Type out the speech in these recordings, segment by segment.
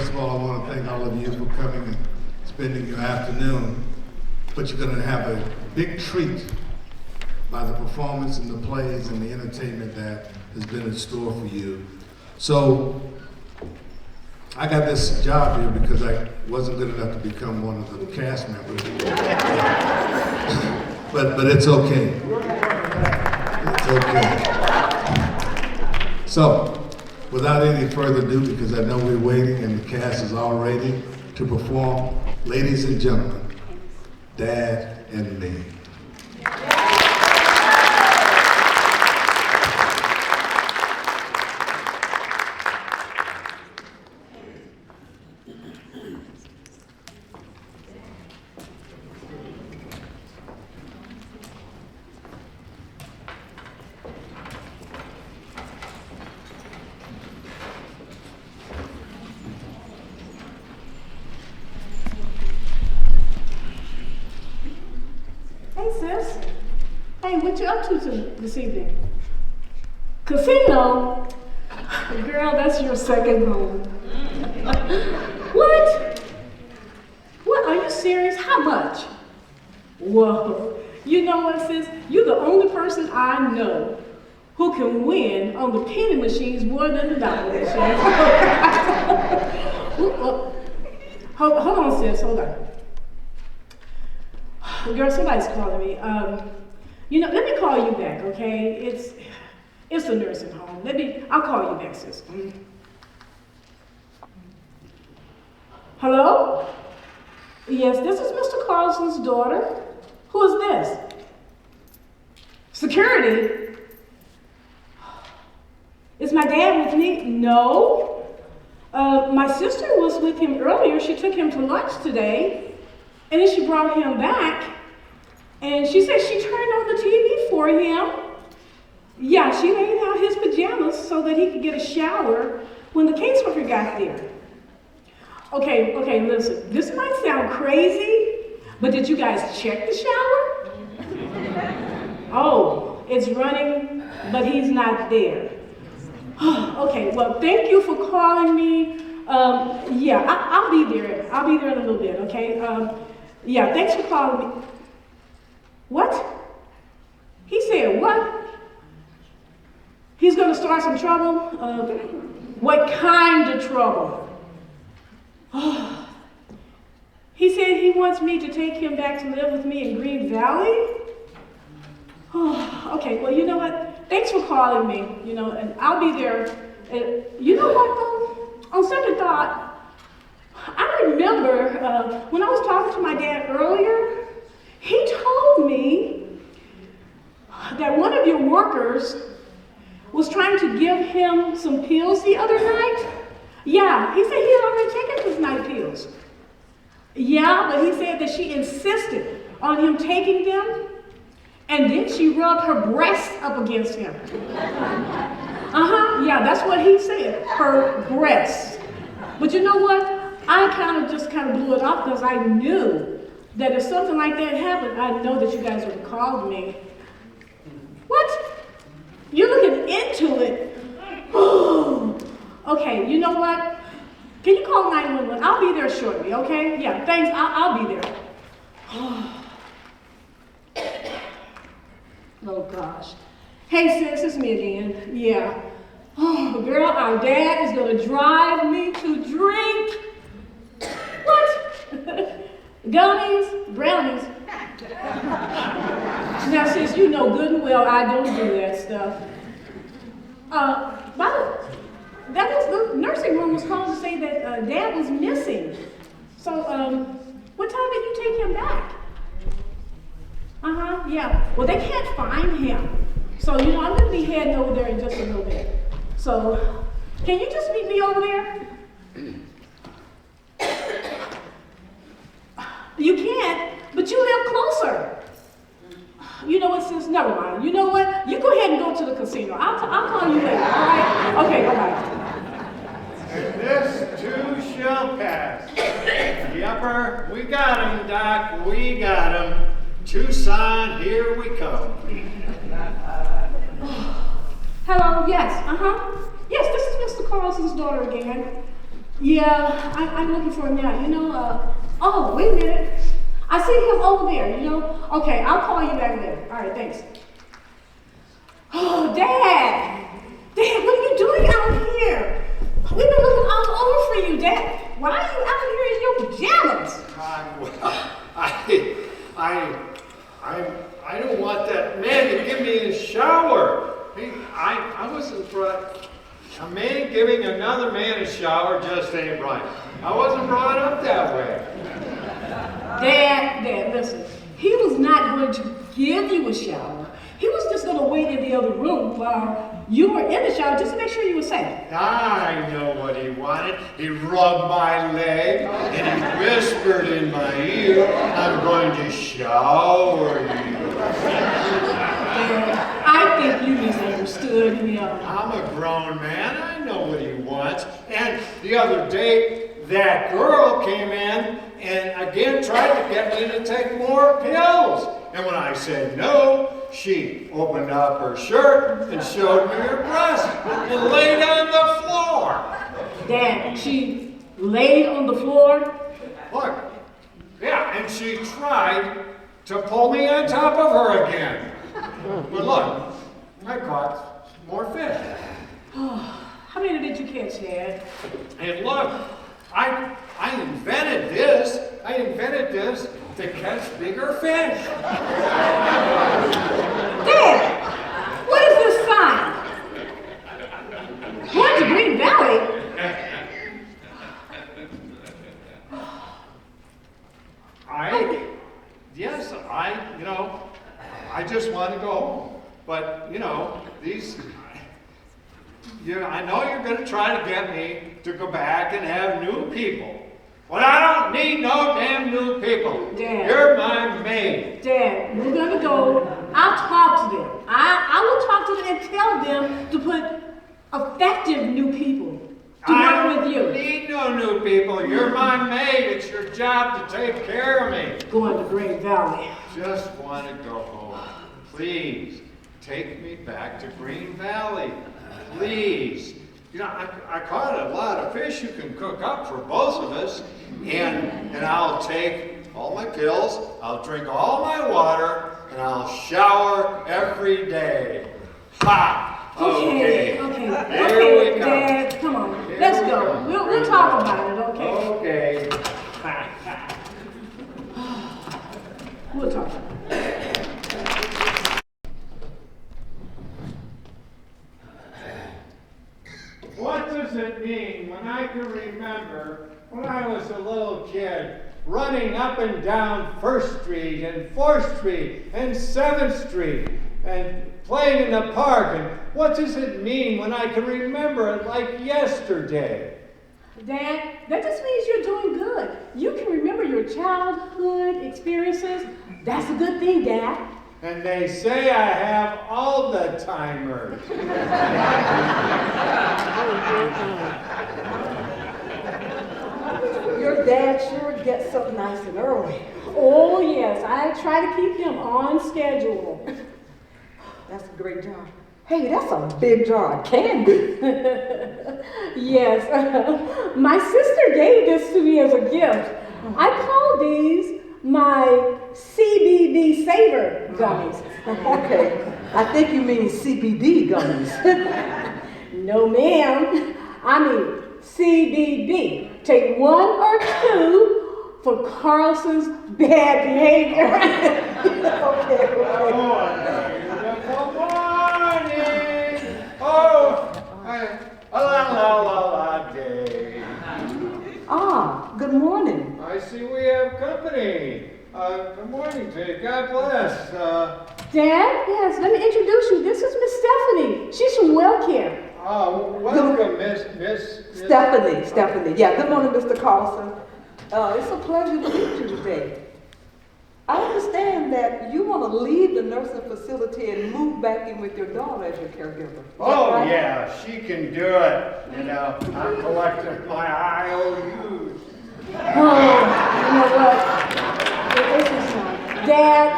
First of all, I want to thank all of you for coming and spending your afternoon. But you're going to have a big treat by the performance and the plays and the entertainment that has been in store for you. So I got this job here because I wasn't good enough to become one of the cast members. but it's okay. It's okay. So, without any further ado, because I know we're waiting and the cast is all ready to perform, ladies and gentlemen, Dad and Me. Hey, what you up to this evening? Casino? Girl, that's your second home. What? What, are you serious? How much? Whoa. You know what, sis? You're the only person I know who can win on the penny machines more than the dollar machines. Hold on, sis, hold on. Girl, somebody's calling me. Let me call you back, okay? It's a nursing home. I'll call you back, sis. Hello? Yes, this is Mr. Carlson's daughter. Who is this? Security? Is my dad with me? No. My sister was with him earlier. She took him to lunch today, and then she brought him back. And she said she turned on the TV for him. Yeah, she laid out his pajamas so that he could get a shower when the caseworker got there. Okay, listen, this might sound crazy, but did you guys check the shower? Oh, it's running, but he's not there. Okay, well, thank you for calling me. Yeah, I'll be there. I'll be there in a little bit, okay? Yeah, thanks for calling me. What? He said what? He's going to start some trouble? What kind of trouble? Oh. He said he wants me to take him back to live with me in Green Valley? Oh, okay, well, you know what? Thanks for calling me, and I'll be there. And you know what, though? On second thought, I remember when I was talking to my dad earlier, he told me that one of your workers was trying to give him some pills the other night. Yeah, he said he had already taken his night pills. Yeah, but he said that she insisted on him taking them, and then she rubbed her breast up against him. Yeah, that's what he said, her breast. But you know what? I kind of blew it off because I knew that if something like that happened, I know that you guys would have called me. What? You're looking into it? Oh. Okay, you know what? Can you call 911? I'll be there shortly, okay? Yeah, thanks, I'll be there. Oh gosh. Hey sis, it's me again. Yeah. Oh girl, our dad is gonna drive me to drink. What? Gummies, brownies. Now, sis, you know good and well I don't do that stuff. The nursing home was called to say that Dad was missing. So, what time did you take him back? Yeah. Well, they can't find him. So, I'm going to be heading over there in just a little bit. So, can you just meet me over there? You can't, but you live closer. You know what, sis? Never mind. You know what? You go ahead and go to the casino. I'll call you later, all right? Okay, bye-bye. And this too shall pass. Yupper, we got him, Doc. We got him. Tucson, here we come. Hello, yes, Yes, this is Mr. Carlson's daughter again. Yeah, I'm looking for him now. Oh, wait a minute. I see him over there. Okay, I'll call you back later. All right, thanks. Oh, Dad! Dad, what are you doing out here? We've been looking all over for you, Dad. Why are you out here in your pajamas? I don't want that man to give me a shower. I wasn't brought. A man giving another man a shower just ain't right. I wasn't brought up that way. Dad, listen. He was not going to give you a shower. He was just going to wait in the other room while you were in the shower just to make sure you were safe. I know what he wanted. He rubbed my leg and he whispered in my ear, I'm going to shower you. Dad, I think you misunderstood him. I'm a grown man. I know what he wants. And the other day, that girl came in and again tried to get me to take more pills. And when I said no, she opened up her shirt and showed me her breast and laid on the floor. Dad, she laid on the floor? Look, yeah, and she tried to pull me on top of her again. But look, I caught more fish. How many did you catch, Dad? And look, I invented this. I invented this to catch bigger fish. Dad, what is this sign? Going to Green Valley? I just want to go home. But, I know you're going to try to get me to go back and have new people. But I don't need no damn new people. Dad. You're my maid. Dad, we're going to go. I'll talk to them. I will talk to them and tell them to put effective new people to work with you. I don't need no new people. You're my maid. It's your job to take care of me. Going to Green Valley. Just want to go home. Please, take me back to Green Valley. Please. I caught a lot of fish you can cook up for both of us. And I'll take all my pills, I'll drink all my water, and I'll shower every day. Ha! Okay, Here okay, we come. Dad, come on. Here Let's we go. come. We'll talk about it, okay? Okay. We'll talk about it. What does it mean when I can remember when I was a little kid running up and down 1st Street and 4th Street and 7th Street and playing in the park? And what does it mean when I can remember it like yesterday? Dad, that just means you're doing good. You can remember your childhood experiences. That's a good thing, Dad. And they say I have all the timers. Your dad sure gets up nice and early. Oh, yes, I try to keep him on schedule. That's a great jar. Hey, that's a big jar of candy. Yes, my sister gave this to me as a gift. I call these my CBD Saver gummies. Okay, I think you mean CBD gummies. No, ma'am. I mean CBD. Take 1 or 2 for Carlson's bad behavior. Okay. Good morning. Oh, la day. Ah, good morning. I see we have company. Good morning to you. God bless. Dad, yes, let me introduce you. This is Miss Stephanie. She's from WellCare. Welcome, Miss Stephanie. Yeah, good morning, Mr. Carlson. It's a pleasure to meet you today. I understand that you want to leave the nursing facility and move back in with your daughter as your caregiver. Is that right? Yeah, she can do it. I'm collecting my IOUs. Oh, you know what? It's just time. Dad,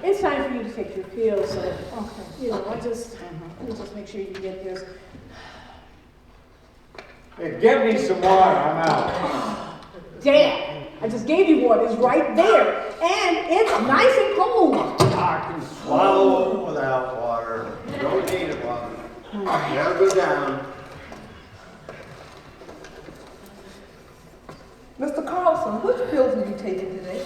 it's time for you to take your pills. So, okay, let me just make sure you get this. Hey, get me some water, I'm out. Damn, I just gave you water. It's right there. And it's nice and cold. I can swallow without water. Don't need it, water. Never go down. Mr. Carlson, which pills are you taking today?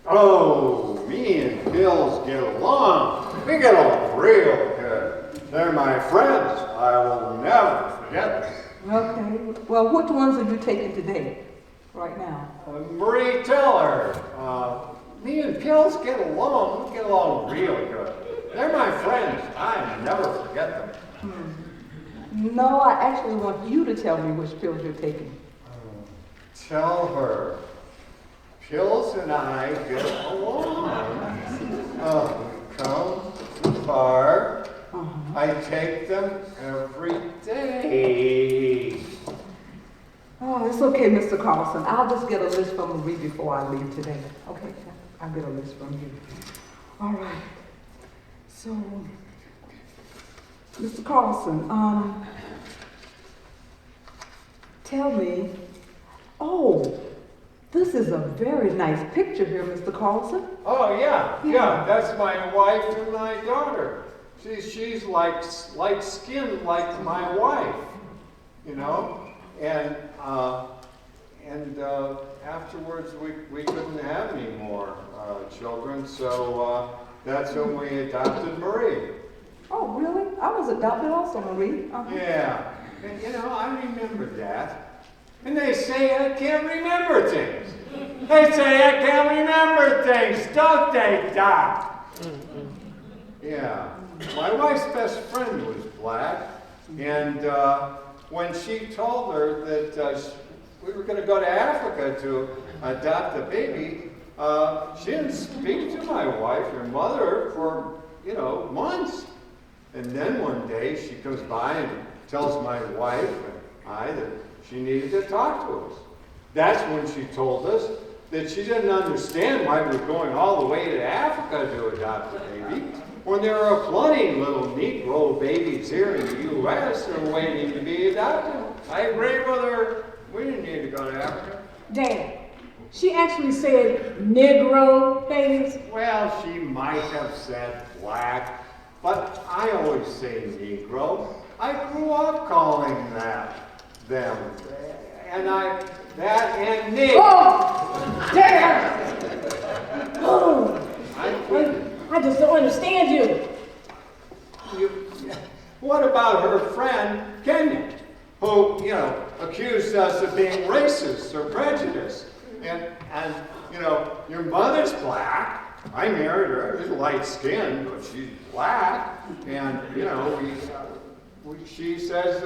Oh, me and Bills get along. We get along real good. They're my friends. I will never forget them. Okay. Well, which ones are you taking today? Right now? Marie, tell her. Me and Bills get along. We get along real good. They're my friends. I never forget them. No, I actually want you to tell me which pills you're taking. Tell her. Pills and I get along. We come too far. I take them every day. Oh, it's okay, Mr. Carlson. I'll just get a list from Marie before I leave today. Okay, I'll get a list from you. All right. So, Mr. Carlson, tell me. Oh, this is a very nice picture here, Mr. Carlson. Oh, yeah, that's my wife and my daughter. She's like light skinned like my wife, you know? And afterwards we couldn't have any more children, so that's when we adopted Marie. Oh, really? I was adopted also, Marie. Yeah, and you know, I remember that. And they say I can't remember things. They say I can't remember things, don't they, Doc? Yeah. My wife's best friend was black, and when she told her that we were going to go to Africa to adopt a baby, she didn't speak to my wife, your mother, for, months. And then one day she comes by and tells my wife and I that she needed to talk to us. That's when she told us that she didn't understand why we were going all the way to Africa to adopt a baby, when there are plenty of little Negro babies here in the U.S. that are waiting to be adopted. I agree with her. We didn't need to go to Africa. Dad, she actually said Negro babies. Well, she might have said black, but I always say Negro. I grew up calling them. And Negro. Oh, Dad! Oh, I just don't understand you. What about her friend, Kenya, who, accused us of being racist or prejudiced? And your mother's black. I married her. She's light-skinned, but she's black. And, she says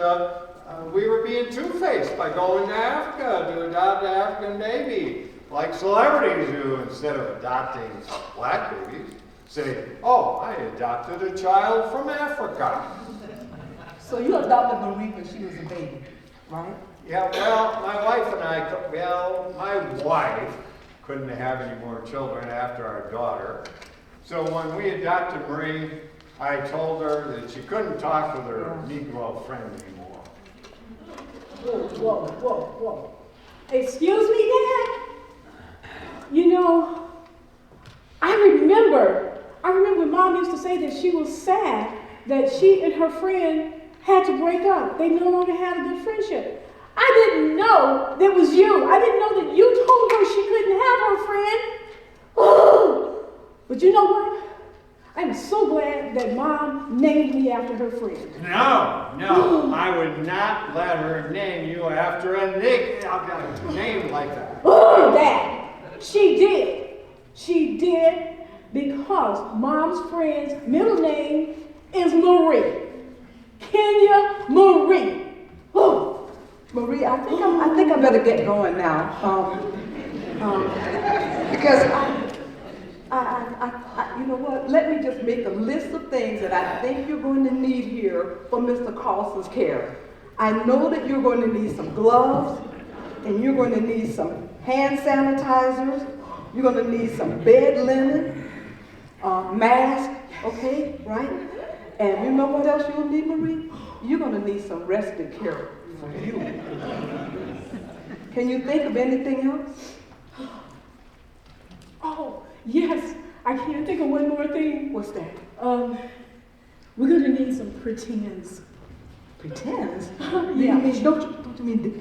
we were being two-faced by going to Africa to adopt an African baby, like celebrities do, instead of adopting black babies. Say, oh, I adopted a child from Africa. So you adopted Marie when she was a baby, right? Yeah, well, my wife couldn't have any more children after our daughter. So when we adopted Marie, I told her that she couldn't talk with her Negro friend anymore. Whoa. Excuse me, Dad? I remember Mom used to say that she was sad that she and her friend had to break up. They no longer had a good friendship. I didn't know that was you. I didn't know that you told her she couldn't have her friend. Oh, but you know what? I'm so glad that Mom named me after her friend. No, I would not let her name you after a name like that. Oh, Dad, she did. She did because Mom's friend's middle name is Marie. Kenya Marie. Oh. Marie, I think I better get going now. Because you know what? Let me just make a list of things that I think you're going to need here for Mr. Carlson's care. I know that you're going to need some gloves, and you're going to need some hand sanitizers. You're going to need some bed linen, mask, okay, right? And you know what else you'll need, Marie? You're going to need some respite care For you. Can you think of anything else? Oh, yes. I can't think of one more thing. What's that? We're gonna need some pretends. Pretends? Yeah. Don't you mean the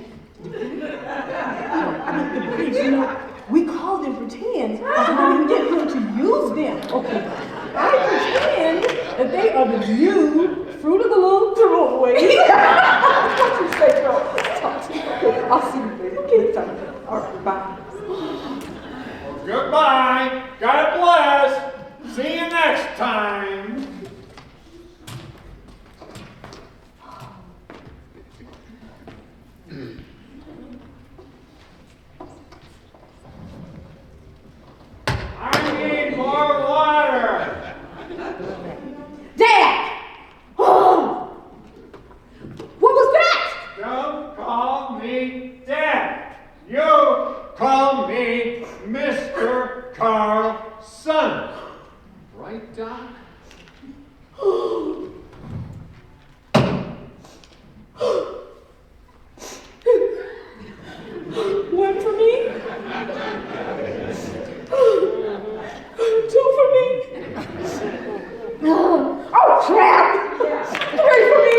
You know, we call them pretends, so we can get him to use them. Okay. I pretend that they are the new Fruit of the Loom throwaways. What you say, girl? Talk to you. Okay, I'll see you later. Okay, time. All right, bye. Well, goodbye. God bless. See you next time. I need more water. Dad! Oh! What was that? Don't call me Dad. You call me Mr. Carlson. Right, Doc? One for me. Two for me. Oh, crap! Three for me.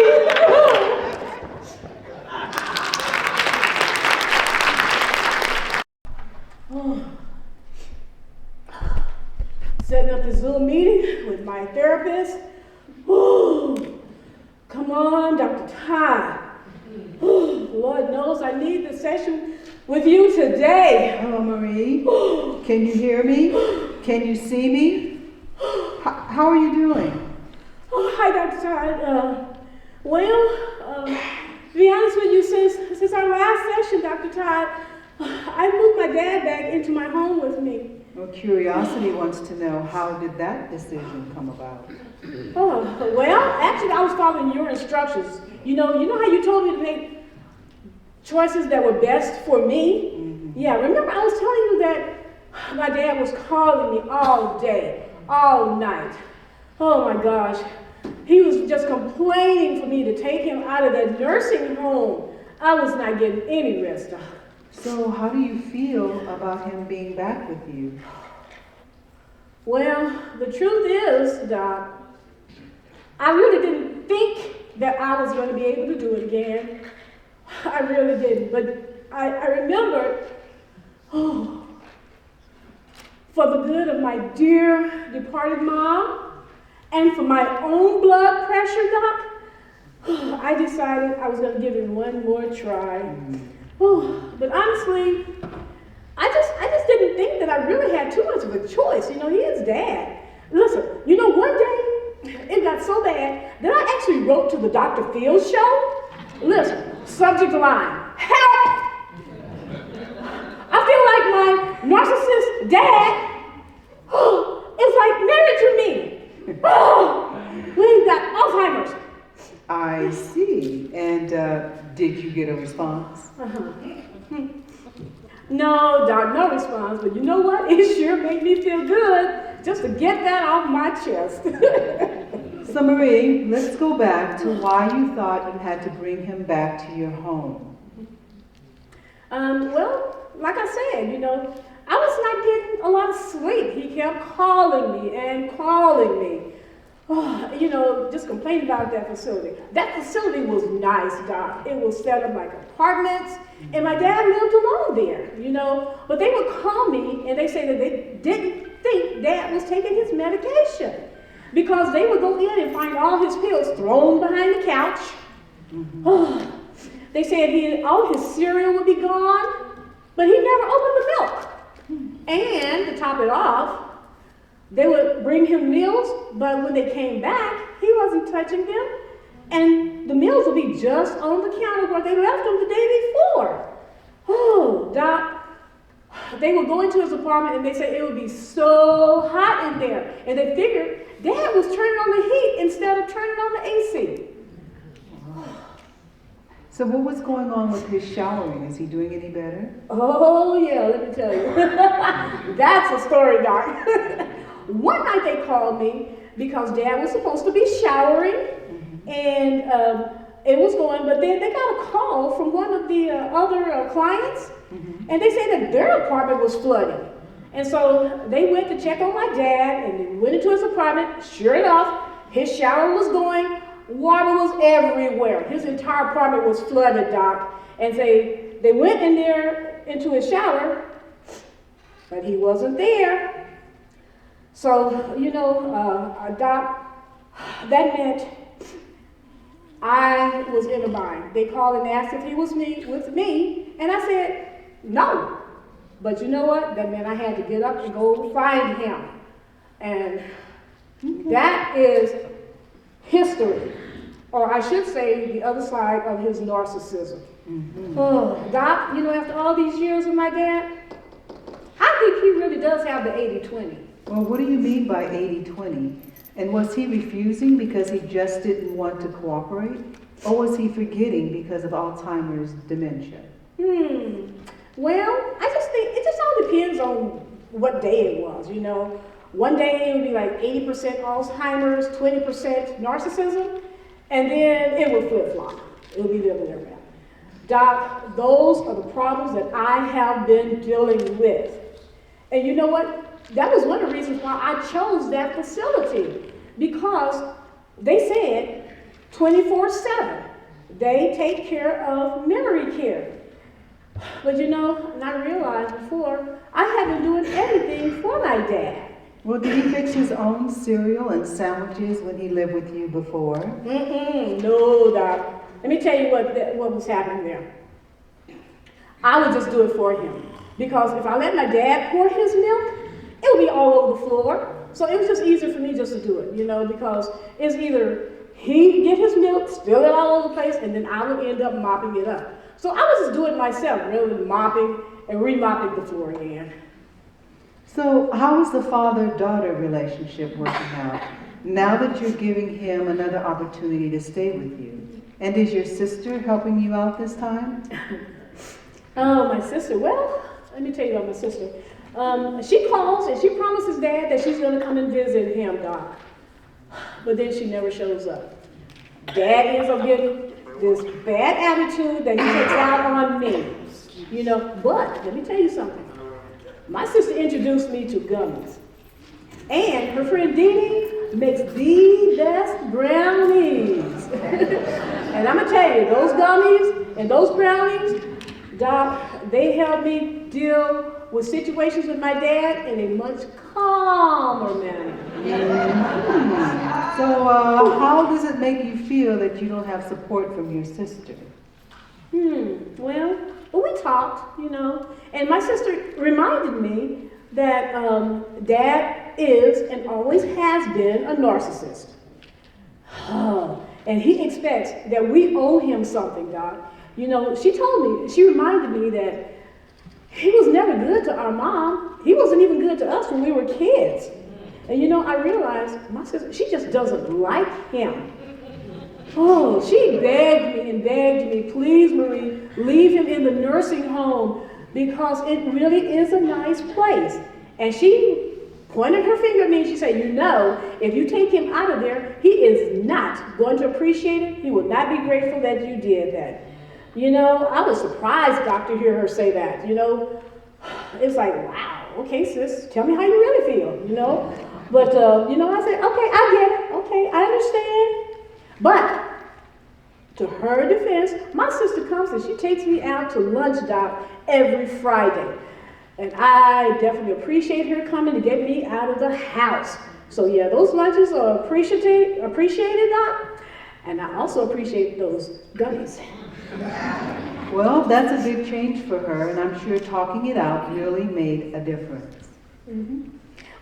Setting up this Zoom meeting with my therapist. Come on, Dr. Todd. Lord knows I need the session with you today. Hello, Marie. Can you hear me? Can you see me? How are you doing? Oh, hi, Dr. Todd. To be honest with you, since our last session, Dr. Todd, I moved my dad back into my home with me. Well, curiosity wants to know, how did that decision come about? Oh, well, actually, I was following your instructions. You know how you told me to make choices that were best for me? Mm-hmm. Yeah, remember I was telling you that my dad was calling me all day, all night. Oh my gosh. He was just complaining for me to take him out of that nursing home. I was not getting any rest. So how do you feel about him being back with you? Well, the truth is, Doc, I really didn't think that I was going to be able to do it again. I really didn't. But I remembered, for the good of my dear departed mom and for my own blood pressure, Doc, I decided I was going to give it one more try. But honestly, I just didn't think that I really had too much of a choice. He is Dad. Listen, one day it got so bad that I actually wrote to the Dr. Phil show. Listen, subject line, help! I feel like my narcissist dad is like married to me. We've got Alzheimer's. I see. And did you get a response? No, Doc, no response. But you know what? It sure made me feel good just to get that off my chest. So Marie, let's go back to why you thought you had to bring him back to your home. Well, like I said, I was not getting a lot of sleep. He kept calling me and calling me. Just complaining about that facility. That facility was nice, Doc. It was set up like apartments, and my dad lived alone there, But they would call me, and they say that they didn't think Dad was taking his medication because they would go in and find all his pills thrown behind the couch. They said all his cereal would be gone, but he never opened the milk. And to top it off, they would bring him meals, but when they came back, he wasn't touching them. And the meals would be just on the counter where they left them the day before. Oh, Doc, they would go into his apartment and they said it would be so hot in there. And they figured Dad was turning on the heat instead of turning on the AC. So what was going on with his showering? Is he doing any better? Oh, yeah, let me tell you. That's a story, Doc. One night they called me because Dad was supposed to be showering, and it was going, but then they got a call from one of the other clients, and they said that their apartment was flooding. And so they went to check on my dad, and they went into his apartment. Sure enough, his shower was going, water was everywhere. His entire apartment was flooded, Doc. And they went in there into his shower, but he wasn't there. So, you know, Doc, that meant I was in a bind. They called and asked if he was with me, and I said, no. But you know what? That meant I had to get up and go find him. And that is history, or I should say the other side of his narcissism. Oh, Doc, you know, after all these years with my dad, I think he really does have the 80-20. Well, what do you mean by 80-20? And was he refusing because he just didn't want to cooperate? Or was he forgetting because of Alzheimer's dementia? Well, I just think it just all depends on what day it was, you know. One day it would be like 80% Alzheimer's, 20% narcissism, and then it would flip-flop. It would be the other way around. Doc, those are the problems that I have been dealing with. And you know what? That was one of the reasons why I chose that facility, because they said 24/7. They take care of memory care. But you know, and I realized before, I had been doing everything for my dad. Well, did he fix his own cereal and sandwiches when he lived with you before? No, Doc. Let me tell you what was happening there. I would just do it for him. Because if I let my dad pour his milk, it would be all over the floor. So it was just easier for me just to do it, you know, because it's either he get his milk, spill it all over the place, and then I would end up mopping it up. So I would just do it myself rather than mopping and remopping the floor again. So how is the father-daughter relationship working out now that you're giving him another opportunity to stay with you? And is your sister helping you out this time? Oh, my sister. Well, let me tell you about my sister. She calls and she promises Dad that she's going to come and visit him, Doc. But then she never shows up. Dad ends up getting this bad attitude that he takes out on me. You know, but let me tell you something. My sister introduced me to gummies. And her friend Dee makes the best brownies. And I'm going to tell you, those gummies and those brownies, Doc, they help me deal with situations with my dad in a much calmer manner. So how does it make you feel that you don't have support from your sister? Well, we talked, you know, and my sister reminded me that Dad is and always has been a narcissist. And he expects that we owe him something, Doc. You know, she reminded me that he was never good to our mom. He wasn't even good to us when we were kids. And you know, I realized my sister, she just doesn't like him. Oh, she begged me and begged me, please, Marie, leave him in the nursing home because it really is a nice place. And she pointed her finger at me and she said, you know, if you take him out of there, he is not going to appreciate it. He will not be grateful that you did that. You know, I was surprised, Doc, to hear her say that, you know. It's like, wow, okay, sis, tell me how you really feel, you know. But, you know, I said, okay, I get it. Okay, I understand. But to her defense, my sister comes and she takes me out to lunch, Doc, every Friday. And I definitely appreciate her coming to get me out of the house. So, yeah, those lunches are appreciated, Doc. And I also appreciate those gummies. Well, that's a big change for her, and I'm sure talking it out really made a difference.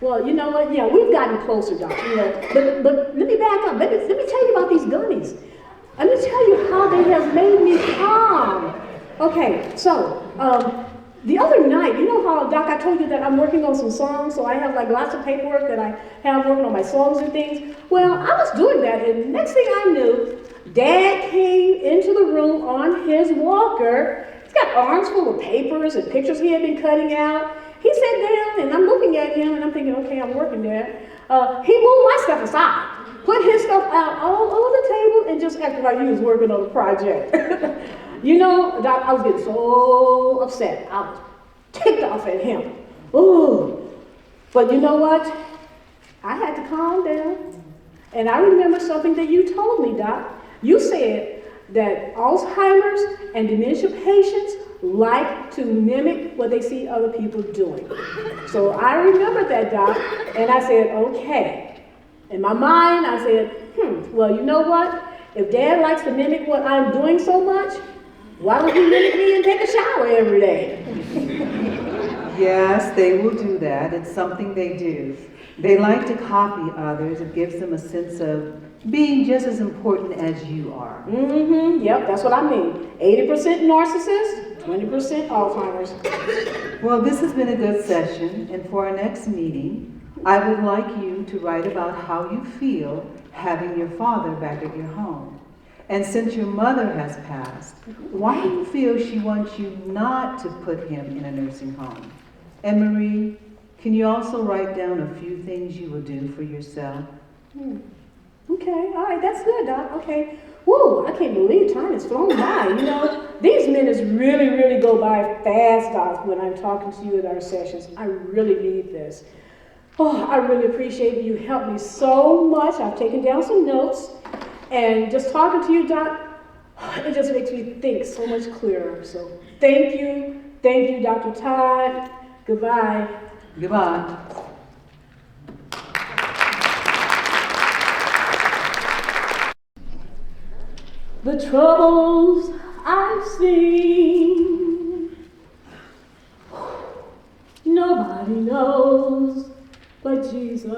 Well, you know what? Yeah, we've gotten closer, Doc. You know, but let me back up. Let me tell you about these gummies. Let me tell you how they have made me calm. Okay, so the other night, you know how, Doc, I told you that I'm working on some songs, so I have like lots of paperwork that I have working on my songs and things. Well, I was doing that, and next thing I knew, Dad came into the room on his walker. He's got arms full of papers and pictures he had been cutting out. He sat down, and I'm looking at him, and I'm thinking, okay, I'm working there. He moved my stuff aside. put his stuff out all over the table and just acted like he was working on a project. You know, Doc, I was getting so upset. I was ticked off at him. Ooh. But you know what? I had to calm down. And I remember something that you told me, Doc. You said that Alzheimer's and dementia patients like to mimic what they see other people doing. So I remember that, Doc, and I said, okay. In my mind, I said, well, you know what? If Dad likes to mimic what I'm doing so much, why don't he mimic me and take a shower every day? Yes, they will do that. It's something they do. They like to copy others. It gives them a sense of being just as important as you are. Yep, that's what I mean. 80% narcissist, 20% Alzheimer's. Well, this has been a good session, and for our next meeting, I would like you to write about how you feel having your father back at your home. And since your mother has passed, why do you feel she wants you not to put him in a nursing home? And Marie, can you also write down a few things you will do for yourself? Okay, all right, that's good, Doc. Okay. Whoa, I can't believe time has flown by. You know, these minutes really, really go by fast, Doc, when I'm talking to you at our sessions. I really need this. Oh, I really appreciate it. You helped me so much. I've taken down some notes. And just talking to you, Doc, it just makes me think so much clearer. So thank you. Thank you, Dr. Todd. Goodbye. Goodbye. The troubles I've seen, nobody knows but Jesus.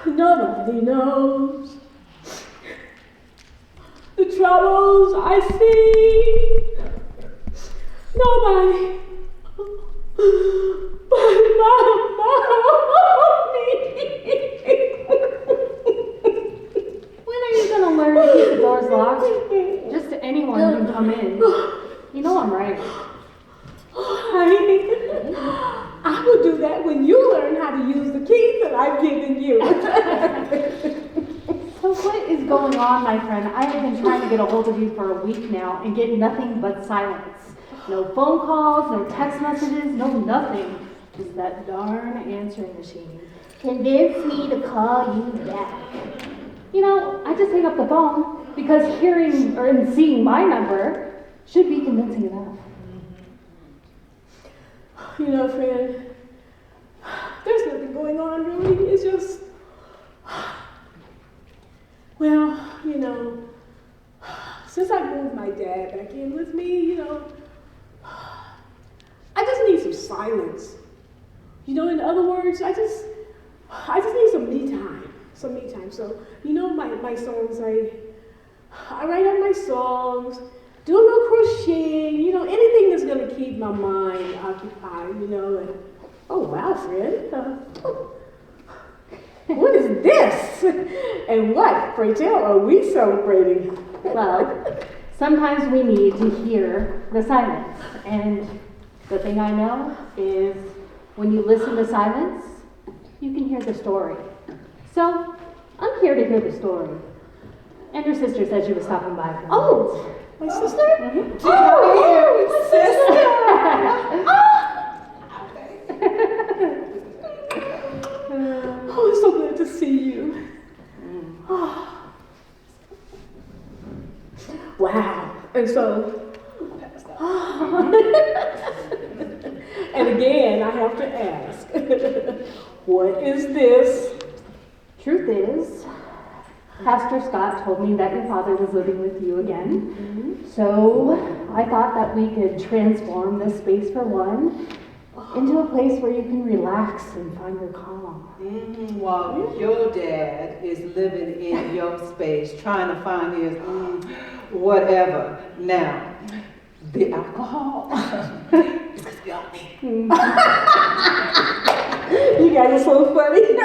Nobody knows the troubles I see. Nobody but my mommy. When are you gonna learn to keep the doors locked? Just anyone can come in. You know I'm right. I will do that when you learn how to use the keys that I've given you. So what is going on, my friend? I have been trying to get a hold of you for a week now and get nothing but silence. No phone calls, no text messages, no nothing. Just that darn answering machine. Convince me to call you back. You know, I just hang up the phone because hearing or seeing my number should be convincing enough. You know, friend, there's nothing going on really. It's just, well, you know, since I moved my dad back in with me, you know, I just need some silence. You know, in other words, I just need some me time. Some me time. So, you know, my songs, I write out my songs, do a little crocheting, you know, anything that's going to keep my mind occupied, you know. And, oh, wow, friend. What is this? And what, pray tell, are we celebrating? Well, sometimes we need to hear the silence. And the thing I know is when you listen to silence, you can hear the story. So, I'm here to hear the story. And your sister said she was stopping by. Oh, my sister? Mm-hmm. Oh, sister! Oh, it's so good to see you. Oh. Wow. And so, and again, I have to ask, what is this? Truth is, Pastor Scott told me that your father was living with you again. Mm-hmm. So I thought that we could transform this space for one into a place where you can relax and find your calm. Mm-hmm. While your dad is living in your space, trying to find his whatever. Now, the alcohol is because we all need it. You guys are so funny.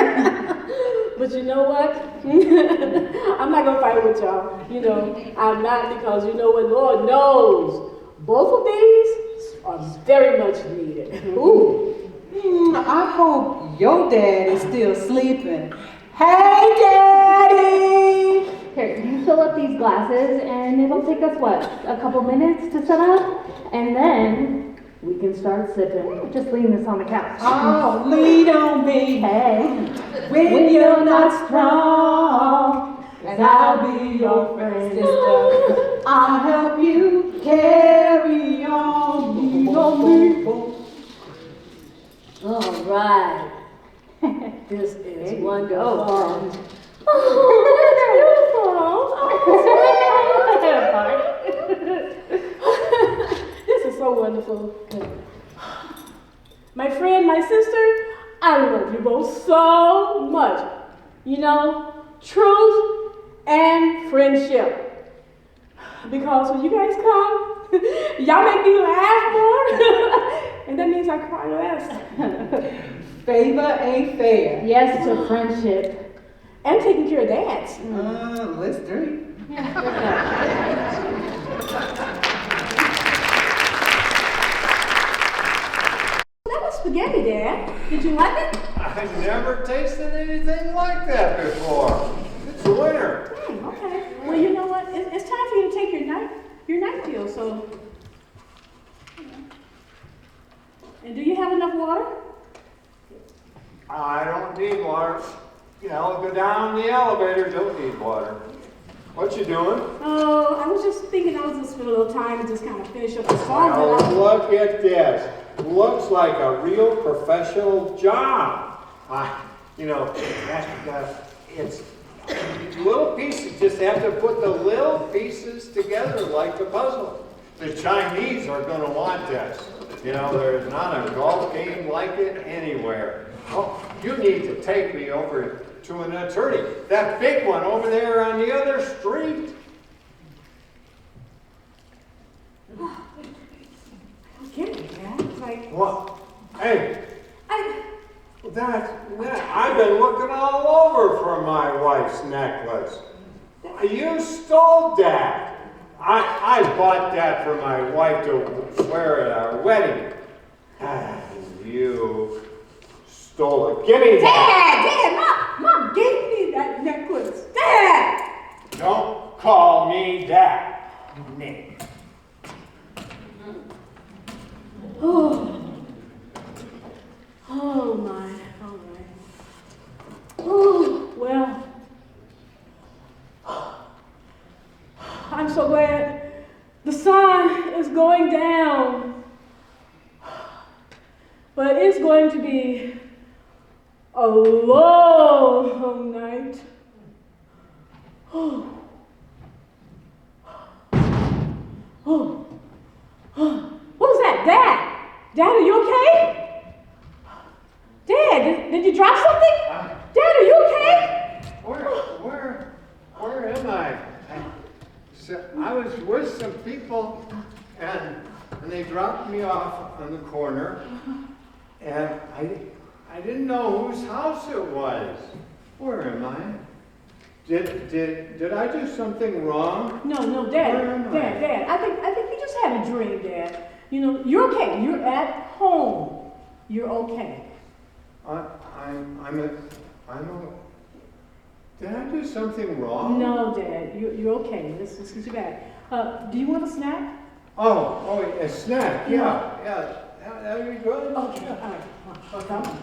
But you know what? I'm not going to fight with y'all. You know, I'm not, because you know what? Lord knows both of these are very much needed. Ooh. I hope your dad is still sleeping. Hey, Daddy! Here, you fill up these glasses, and it'll take us, what, a couple minutes to set up? And then we can start sipping. Just lean this on the couch. Oh, lean on me. Hey. When you're not strong, and I'll be your friend. Sister, I'll help you carry on. Lean on me. All right. This is wonderful. This is so wonderful. My friend, my sister, I love you both so much. You know, truth and friendship. Because when you guys come, y'all make me laugh more. And that means I cry less. Favor ain't fair. Yes to friendship. And taking care of dads. Let's drink. That was spaghetti, Dad. Did you like it? I've never tasted anything like that before. It's winter. Okay. Well, you know what? It's time for you to take your night deal. So, and do you have enough water? I don't need water. You know, go down the elevator, don't need water. What you doing? Oh, I was just thinking I was just for a little time and just kind of finish up the song. Now look at this. Looks like a real professional job. It's little pieces. Just have to put the little pieces together like a puzzle. The Chinese are going to want this. You know, there's not a golf game like it anywhere. Oh, you need to take me over to an attorney. That big one over there on the other street. Get it, Dad. It's like, What? Hey, I, I've been looking all over for my wife's necklace. You stole that. I bought that for my wife to wear at our wedding. You stole it. Give me that. Dad, Mom gave me that necklace. Dad! Don't call me that. Nick. Oh my, all right. Oh, well. I'm so glad the sun is going down. But it's going to be a long night. Oh. Oh. What was that? Dad? Dad, are you okay? Dad, did you drop something? Dad, are you okay? Where am I? I was with some people, and they dropped me off on the corner, and I didn't know whose house it was. Where am I? Did I do something wrong? No, Dad. Where am I? Dad. I think you just had a dream, Dad. You know, you're okay. You're at home. You're okay. Did I do something wrong? No, Dad. You're okay. Let's get you back. Do you want a snack? Oh, a snack. Yeah. That'd be good. Okay. All right. Come on.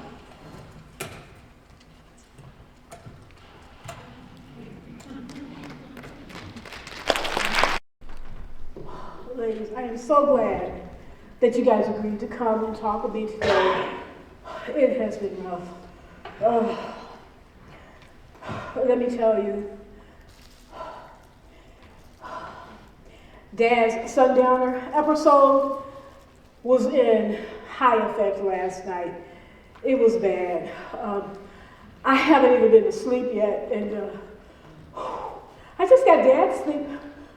Ladies, I am so glad that you guys agreed to come and talk with me today. It has been rough. Let me tell you, Dad's sundowner episode was in high effect last night. It was bad. I haven't even been to sleep yet, and I just got Dad's sleep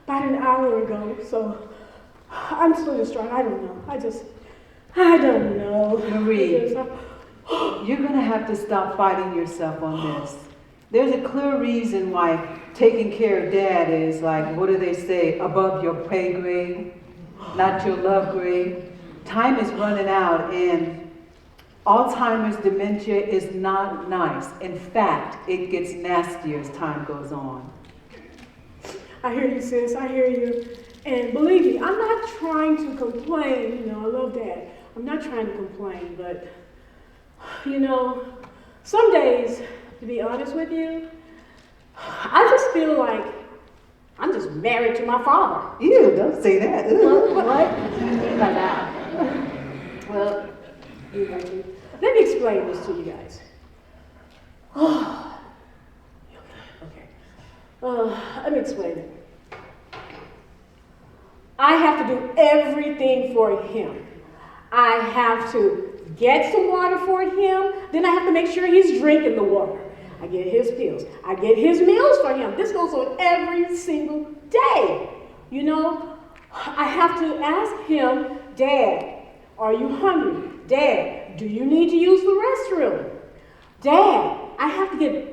about an hour ago, so I'm still distraught. I don't know. I don't know. Marie, you're going to have to stop fighting yourself on this. There's a clear reason why taking care of Dad is like, what do they say, above your pay grade, not your love grade. Time is running out, and Alzheimer's dementia is not nice. In fact, it gets nastier as time goes on. I hear you, sis. I hear you. And believe me, I'm not trying to complain. You know, I love Dad. I'm not trying to complain, but, you know, some days, to be honest with you, I just feel like I'm just married to my father. Ew, don't say that. What do you mean by that? Well, let me explain this to you guys. Okay. Let me explain it. I have to do everything for him. I have to get some water for him. Then I have to make sure he's drinking the water. I get his pills. I get his meals for him. This goes on every single day. You know, I have to ask him, Dad, are you hungry? Dad, do you need to use the restroom? Dad, I have to get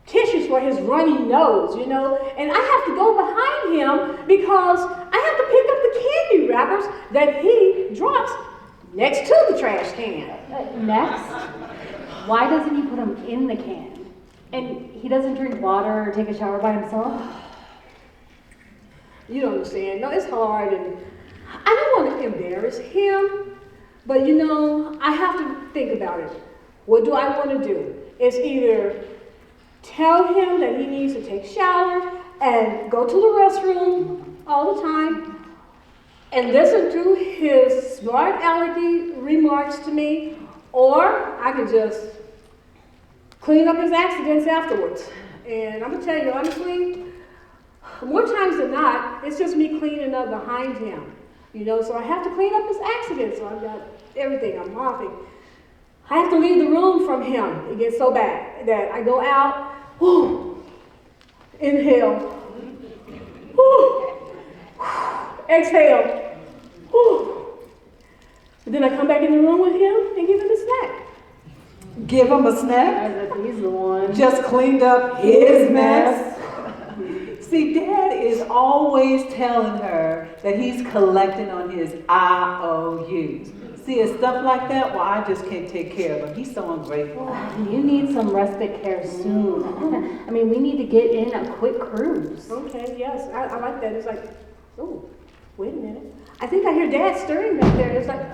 tissues for his runny nose, you know, and I have to go behind him because I have to pick up the candy wrappers that he drops next to the trash can. Next, why doesn't he put them in the can? And he doesn't drink water or take a shower by himself? You don't understand. No, it's hard, and I don't want to embarrass him, but you know, I have to think about it. What do I want to do? It's either tell him that he needs to take a shower and go to the restroom all the time and listen to his smart alecky remarks to me, or I could just clean up his accidents afterwards. And I'm going to tell you honestly, more times than not, it's just me cleaning up behind him. You know, so I have to clean up his accidents. So I've got everything, I'm mopping. I have to leave the room from him. It gets so bad that I go out, whoo, inhale, whoo, exhale, whoo. And then I come back in the room with him and give him a snack. Give him a snack? He's the one. Just cleaned up his mess. See, Dad is always telling her that he's collecting on his IOUs. See, it's stuff like that, well, I just can't take care of him. He's so ungrateful. You need some respite care soon. I mean, we need to get in a quick cruise. Okay, yes, I like that. It's like, oh, wait a minute. I think I hear Dad stirring back there. It's like,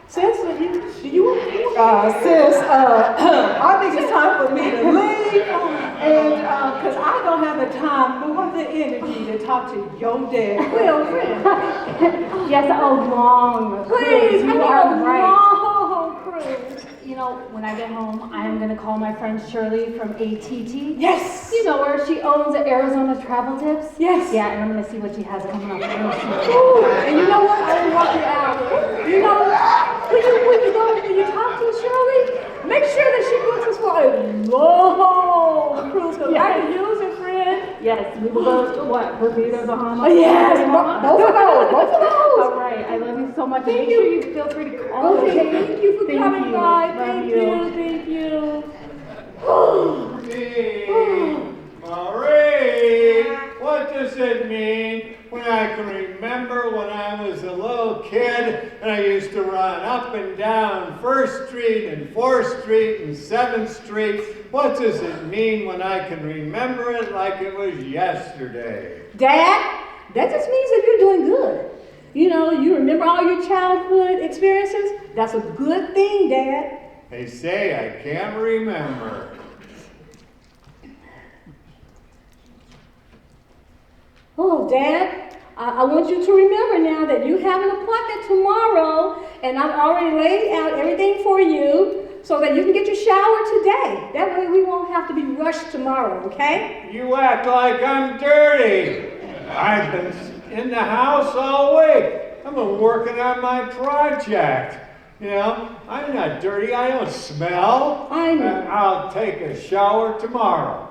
sis, do you want to? Sis, I think it's time for me to leave, and because I don't have the time nor the energy to talk to your dad. Well, friend. Yes, a long Please, cruise. I You need are a right. long cruise. You know, when I get home, I am going to call my friend Shirley from ATT. Yes. You know her. She owns Arizona Travel Tips. Yes. Yeah, and I'm going to see what she has coming up. Ooh, and you know what? I will walk you out. You know, when you talk to Shirley, make sure that she books us for a long cruise, because I can use it, friend. Yes, we will go to what? Bermuda, Bahamas? Oh, yes, both of those. All right, I love you so much. Thank Make you. sure you feel free to call. Okay, thank you for Thank coming you. by. Love Thank you. you, thank you. Hey, Marie, what does it mean when I can remember when I was a little kid and I used to run up and down 1st Street and 4th Street and 7th Street? What does it mean when I can remember it like it was yesterday? Dad, that just means that you're doing good. You know, you remember all your childhood experiences. That's a good thing, Dad. They say I can't remember. Oh, Dad, I want you to remember now that you have an appointment tomorrow, and I've already laid out everything for you so that you can get your shower today. That way we won't have to be rushed tomorrow, okay? You act like I'm dirty. I've been in the house all week. I've been working on my project. You know, I'm not dirty. I don't smell. I know. I'll take a shower tomorrow.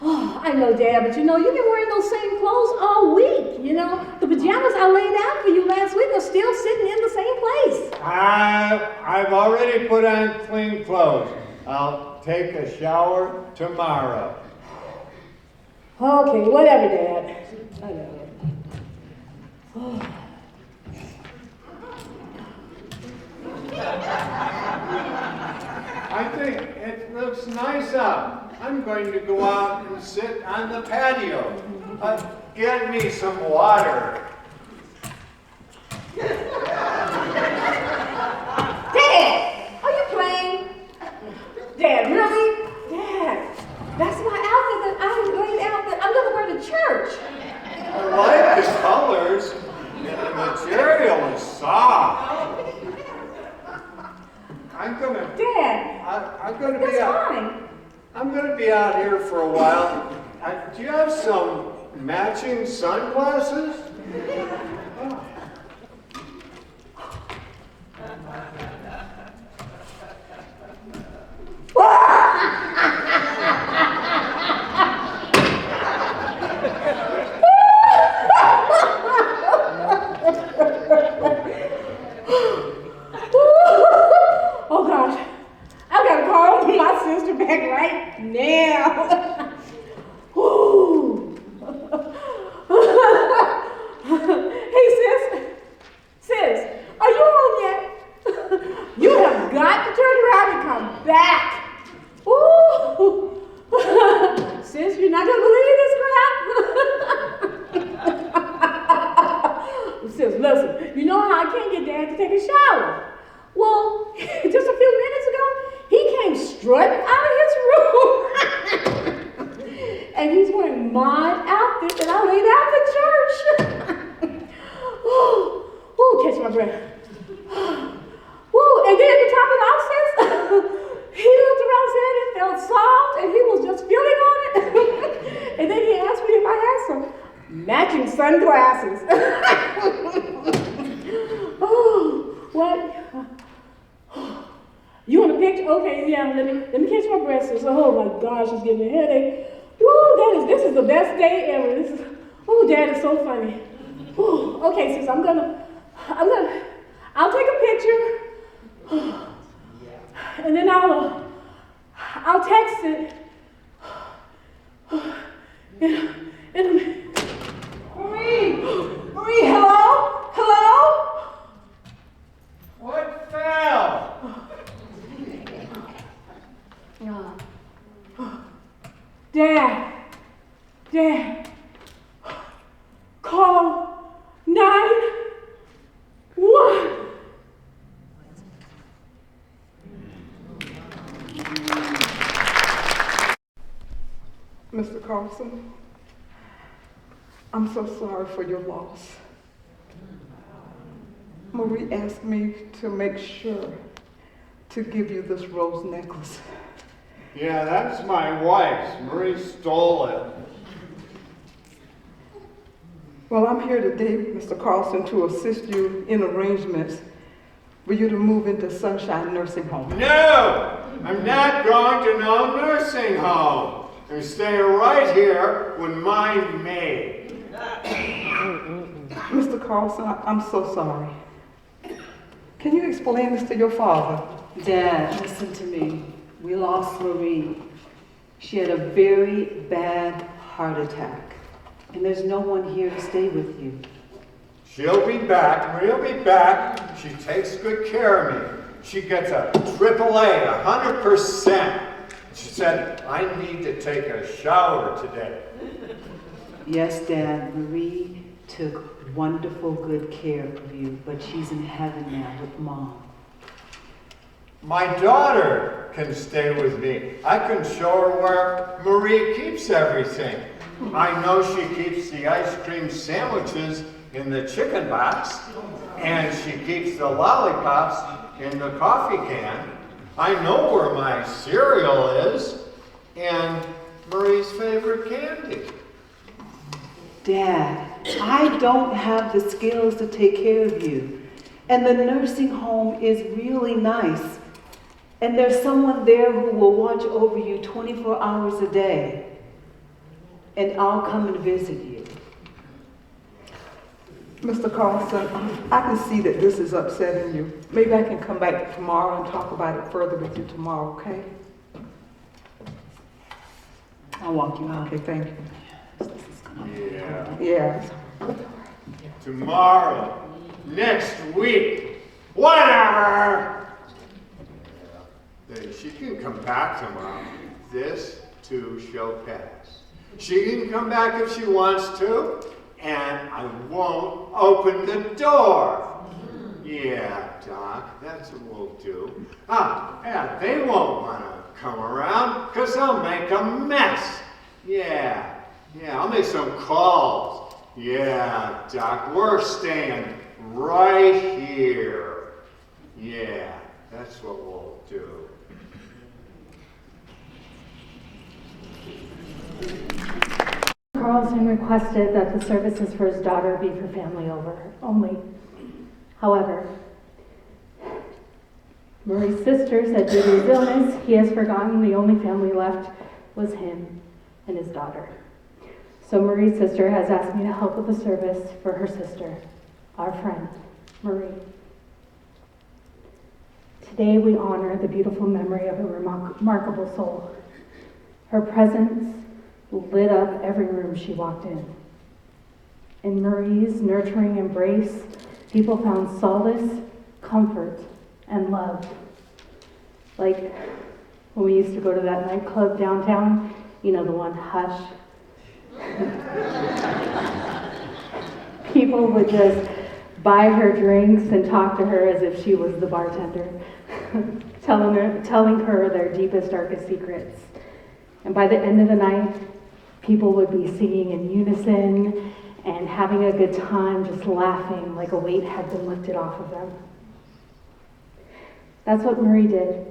Oh, I know, Dad, but you know, you've been wearing those same clothes all week. You know, the pajamas I laid out for you last week are still sitting in the same place. I've already put on clean clothes. I'll take a shower tomorrow. Okay, whatever, Dad. I know. I think it looks nice out. I'm going to go out and sit on the patio. Get me some water. Dad, are you playing? Dad, really? Dad, that's my outfit that I laid out that I'm gonna wear to church. I like the colors, and the material is soft. Dad, I'm gonna that's be out. fine. I'm gonna be out here for a while. Do you have some matching sunglasses? Oh gosh, I gotta call my sister back right now. Woo. Hey sis, are you home yet? You have got to turn around and come back. Ooh. Sis, you're not gonna believe this crap. Sis, listen, you know how I can't get Dad to take a shower? Well, just a few minutes ago, he came strutting out of his room. And he's wearing my outfit that I laid out for church. Ooh, catch my breath. Ooh, and then to top it off, sis, he looked around and said it felt soft and he was just feeling on it. And then he asked me if I had some matching sunglasses. Oh, what? You want a picture? Okay, yeah, let me catch my breath, sis. Oh my gosh, it's giving me a headache. Woo, this is the best day ever. Dad is so funny. Woo, okay, sis, I'll take a picture. And then I'll text it. Marie, hello? What fell? Dad, call 911. Mr. Carlson, I'm so sorry for your loss. Marie asked me to make sure to give you this rose necklace. Yeah, that's my wife's. Marie stole it. Well, I'm here today, Mr. Carlson, to assist you in arrangements for you to move into Sunshine Nursing Home. No! I'm not going to no nursing home. I'm staying right here with my maid. Mr. Carlson, I'm so sorry. Can you explain this to your father? Dad, listen to me. We lost Marie. She had a very bad heart attack. And there's no one here to stay with you. She'll be back. Marie'll be back. She takes good care of me. She gets a AAA, 100%. She said, I need to take a shower today. Yes, Dad, Marie took wonderful good care of you, but she's in heaven now with Mom. My daughter can stay with me. I can show her where Marie keeps everything. I know she keeps the ice cream sandwiches in the chicken box, and she keeps the lollipops in the coffee can. I know where my cereal is, and Marie's favorite candy. Dad, I don't have the skills to take care of you. And the nursing home is really nice. And there's someone there who will watch over you 24 hours a day. And I'll come and visit you. Mr. Carlson, I can see that this is upsetting you. Maybe I can come back tomorrow and talk about it further with you tomorrow, okay? I'll walk you out. Okay, thank you. Yeah. Yeah. Tomorrow. Next week. Whatever. They she can come back tomorrow. This too shall pass. She can come back if she wants to, and I won't open the door. Yeah, Doc, that's what we'll do. Yeah, they won't want to come around, because they'll make a mess. Yeah, I'll make some calls. Yeah, Doc, we're staying right here. Yeah, that's what we'll do. Carlson requested that the services for his daughter be for family only. However, Marie's sister said due to his illness, he has forgotten the only family left was him and his daughter. So Marie's sister has asked me to help with the service for her sister, our friend, Marie. Today we honor the beautiful memory of a remarkable soul. Her presence lit up every room she walked in. In Marie's nurturing embrace, people found solace, comfort, and love. Like when we used to go to that nightclub downtown, you know, the one, Hush. People would just buy her drinks and talk to her as if she was the bartender, telling her their deepest, darkest secrets. And by the end of the night, people would be singing in unison and having a good time, just laughing like a weight had been lifted off of them. That's what Marie did.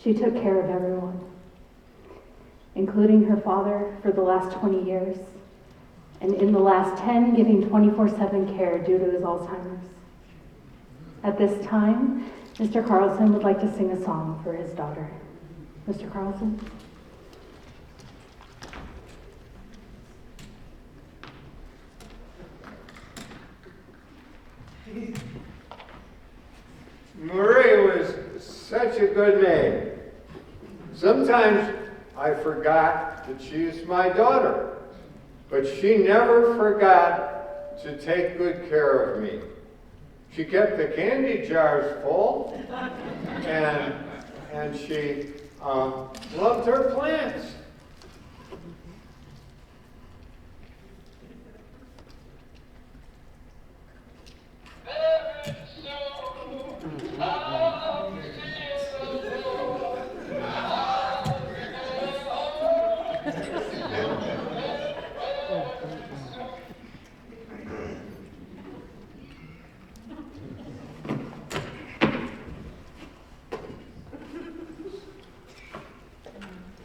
She took care of everyone, including her father for the last 20 years, and in the last 10, giving 24/7 care due to his Alzheimer's. At this time, Mr. Carlson would like to sing a song for his daughter. Mr. Carlson? Marie was such a good maid. Sometimes I forgot that she's my daughter, but she never forgot to take good care of me. She kept the candy jars full, and she loved her plants.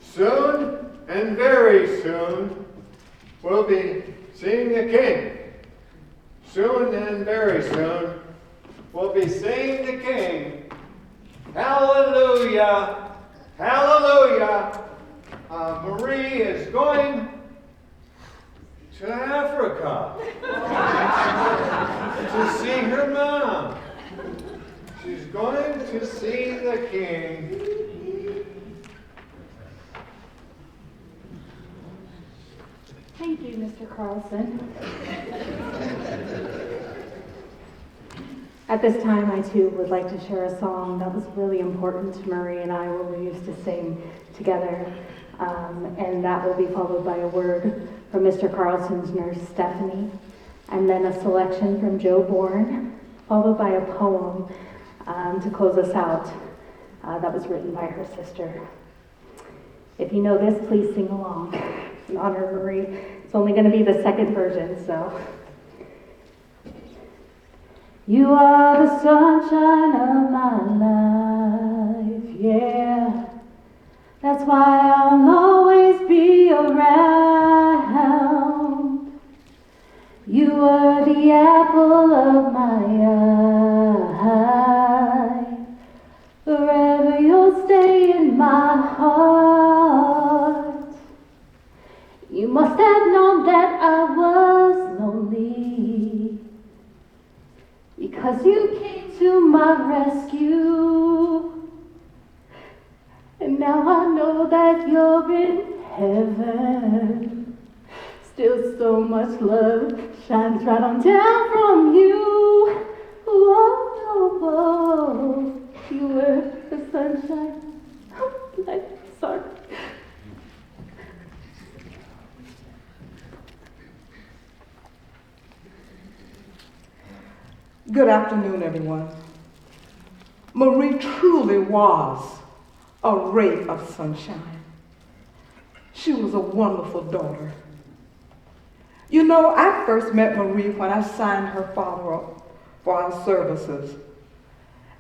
Soon, and very soon, we'll be seeing the King. Soon and very soon, we'll be seeing the King. Hallelujah! Hallelujah! Marie is going to Africa to see her mom. She's going to see the King. Thank you, Mr. Carlson. At this time, I too would like to share a song that was really important to Marie and I when we used to sing together. And that will be followed by a word from Mr. Carlson's nurse, Stephanie, and then a selection from Joe Bourne, followed by a poem to close us out that was written by her sister. If you know this, please sing along in honor of Marie. It's only going to be the second version, so. You are the sunshine of my life, yeah. That's why I'll always be around. You are the apple of my eye. Forever you'll stay in my heart. You must have known that I was lonely, because you came to my rescue. And now I know that you're in heaven. Still so much love shines right on down from you. Whoa, whoa, whoa. You were the sunshine Good afternoon, everyone. Marie truly was a ray of sunshine. She was a wonderful daughter. You know, I first met Marie when I signed her father up for our services.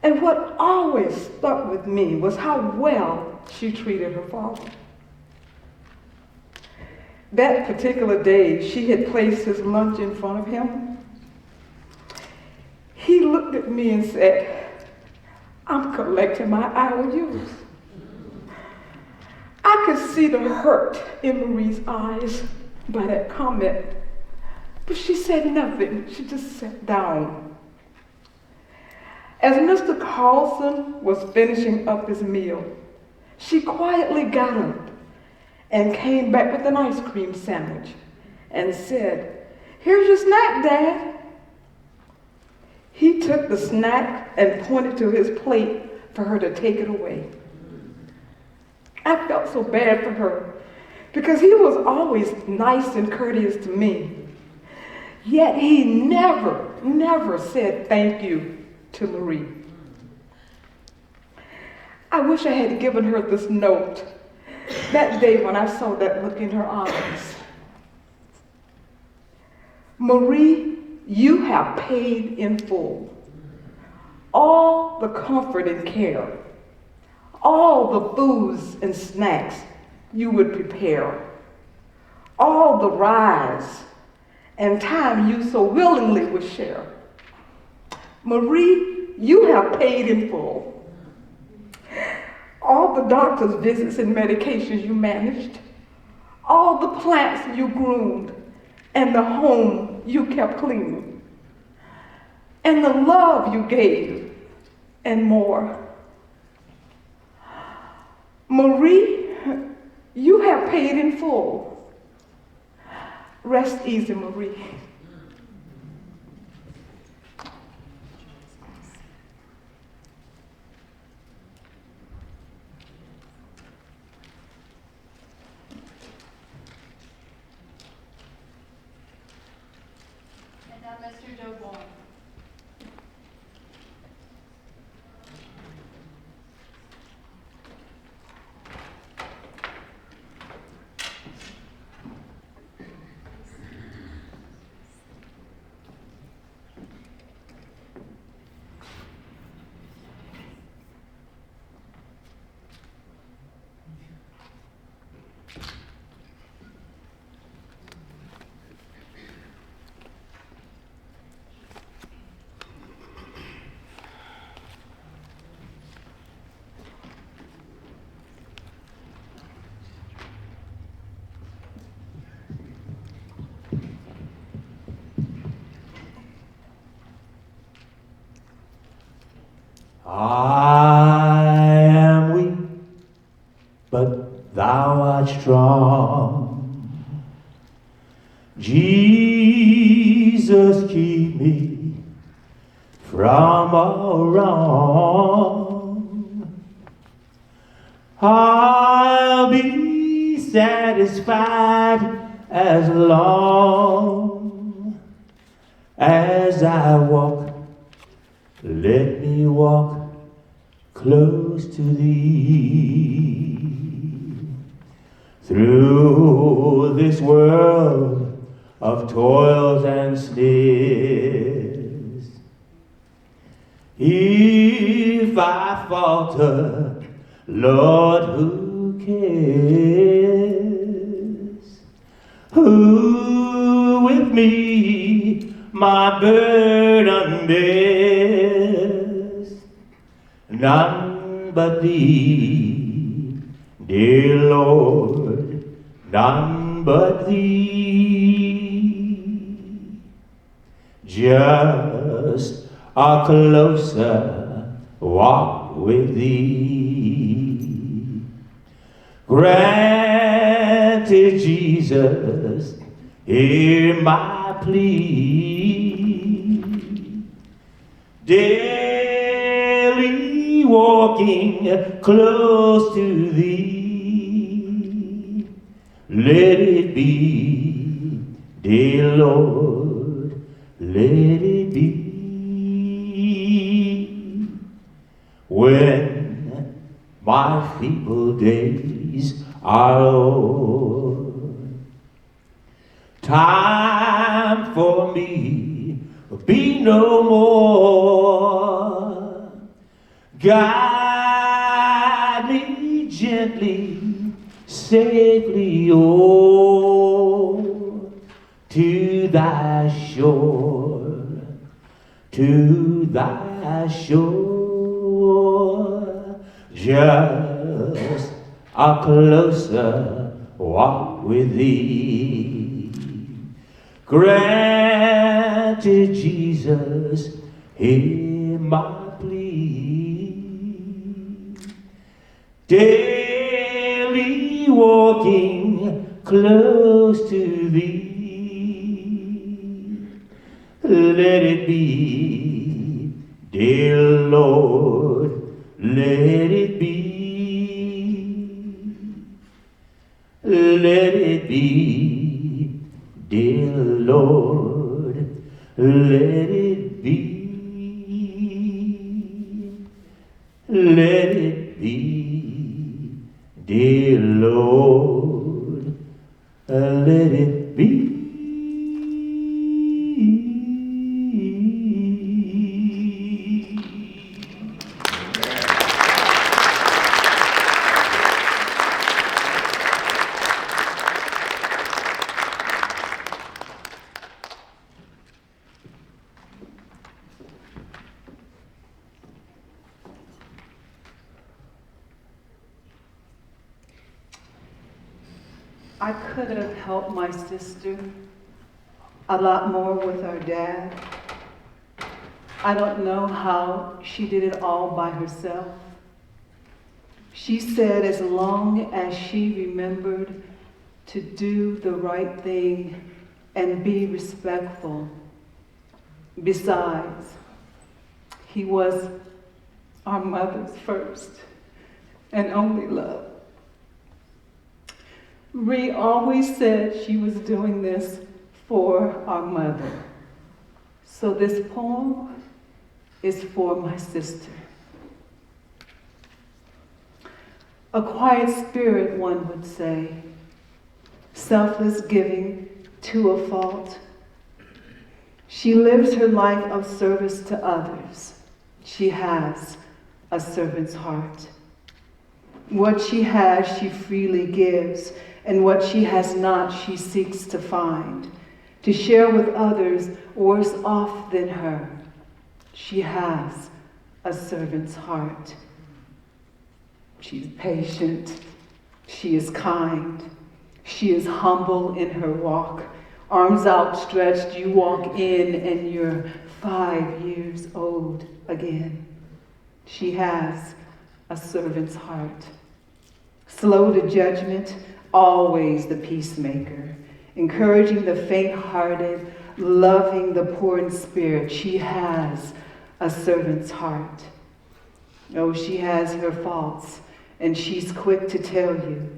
And what always stuck with me was how well she treated her father. That particular day, she had placed his lunch in front of him. He looked at me and said, "I'm collecting my IOUs." I could see the hurt in Marie's eyes by that comment, but she said nothing. She just sat down. As Mr. Carlson was finishing up his meal, she quietly got up and came back with an ice cream sandwich and said, "Here's your snack, Dad." He took the snack and pointed to his plate for her to take it away. I felt so bad for her because he was always nice and courteous to me. Yet he never said thank you to Marie. I wish I had given her this note that day when I saw that look in her eyes. Marie, you have paid in full all the comfort and care, all the foods and snacks you would prepare, all the rides and time you so willingly would share. Marie, you have paid in full. All the doctor's visits and medications you managed, all the plants you groomed, and the home you kept clean, and the love you gave, and more. Marie, you have paid in full. Rest easy, Marie. And now Mr. Joe Bourne. I am weak, but thou art strong. Jesus, keep me from all wrong. I'll be satisfied as long as I walk. Let me walk close to thee. Through this world of toils and snares, if I falter, Lord, who cares? Who with me my burden bears? None but thee, dear Lord, none but thee. Just a closer walk with thee. Granted, Jesus, hear my plea. Daily walking close to thee. Let it be, dear Lord, let it be. my feeble days are o'er. Time for me be no more. Guide me gently, safely, oh, to thy shore, to thy shore. Just a closer walk with thee. Granted, Jesus, hear my plea. Daily walking close to thee. Let it be, dear Lord, let it be. Let it be, dear Lord, let it be. Let it be, dear Lord, let it be. I could have helped my sister a lot more with our dad. I don't know how she did it all by herself. She said as long as she remembered to do the right thing and be respectful. Besides, he was our mother's first and only love. Ree always said she was doing this for our mother. So this poem is for my sister. A quiet spirit, one would say, selfless giving to a fault. She lives her life of service to others. She has a servant's heart. What she has, she freely gives, and what she has not, she seeks to find, to share with others worse off than her. She has a servant's heart. She's patient. She is kind. She is humble in her walk. Arms outstretched, you walk in and you're 5 years old again. She has a servant's heart. Slow to judgment, always the peacemaker, encouraging the faint-hearted, loving the poor in spirit. She has a servant's heart. Oh, she has her faults, and she's quick to tell you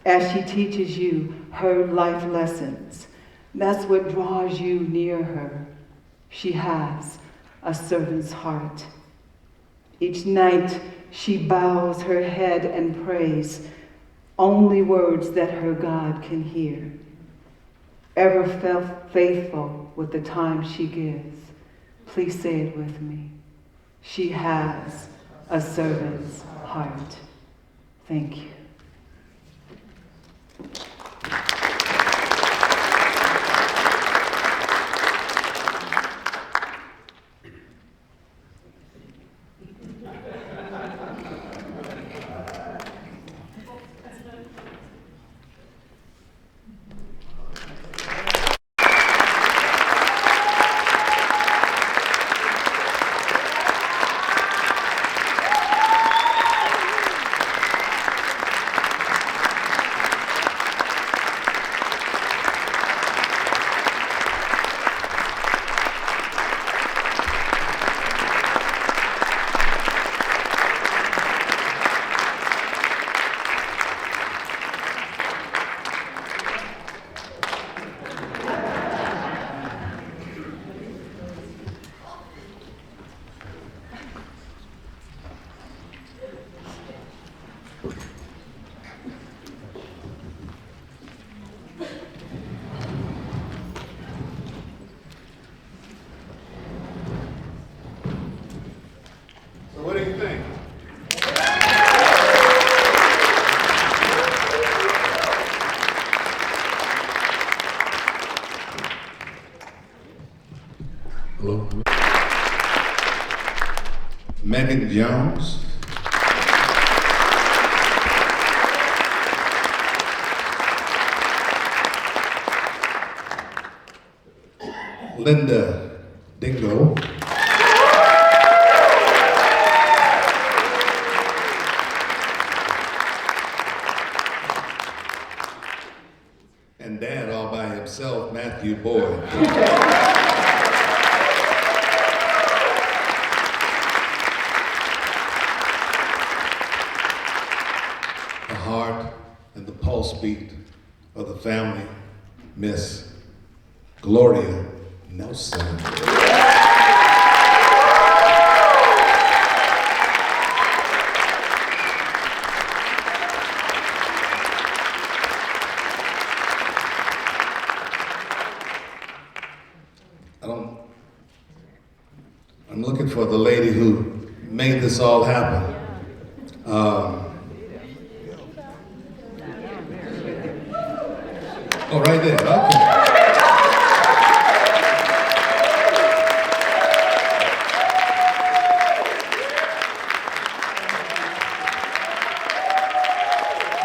as she teaches you her life lessons. That's what draws you near her. She has a servant's heart. Each night she bows her head and prays, only words that her God can hear. Ever faithful with the time she gives. Please say it with me. She has a servant's heart. Thank you. Hello. Megan Jones. Linda Dingo. And Dad all by himself, Matthew Boyd. The heart and the pulse beat of the family, Miss Gloria Nelson. I'm looking for the lady who made this all happen. Oh, right there, okay.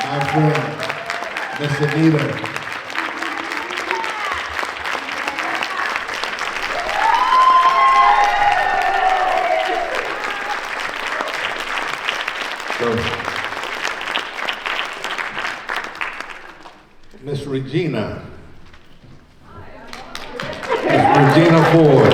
My friend, Miss Anita. Miss Regina. Miss Regina Ford.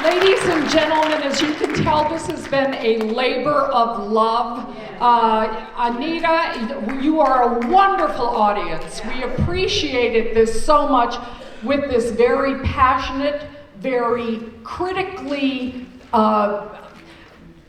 Ladies and gentlemen, as you can tell, this has been a labor of love. Anita, you are a wonderful audience. We appreciated this so much with this very passionate, very critically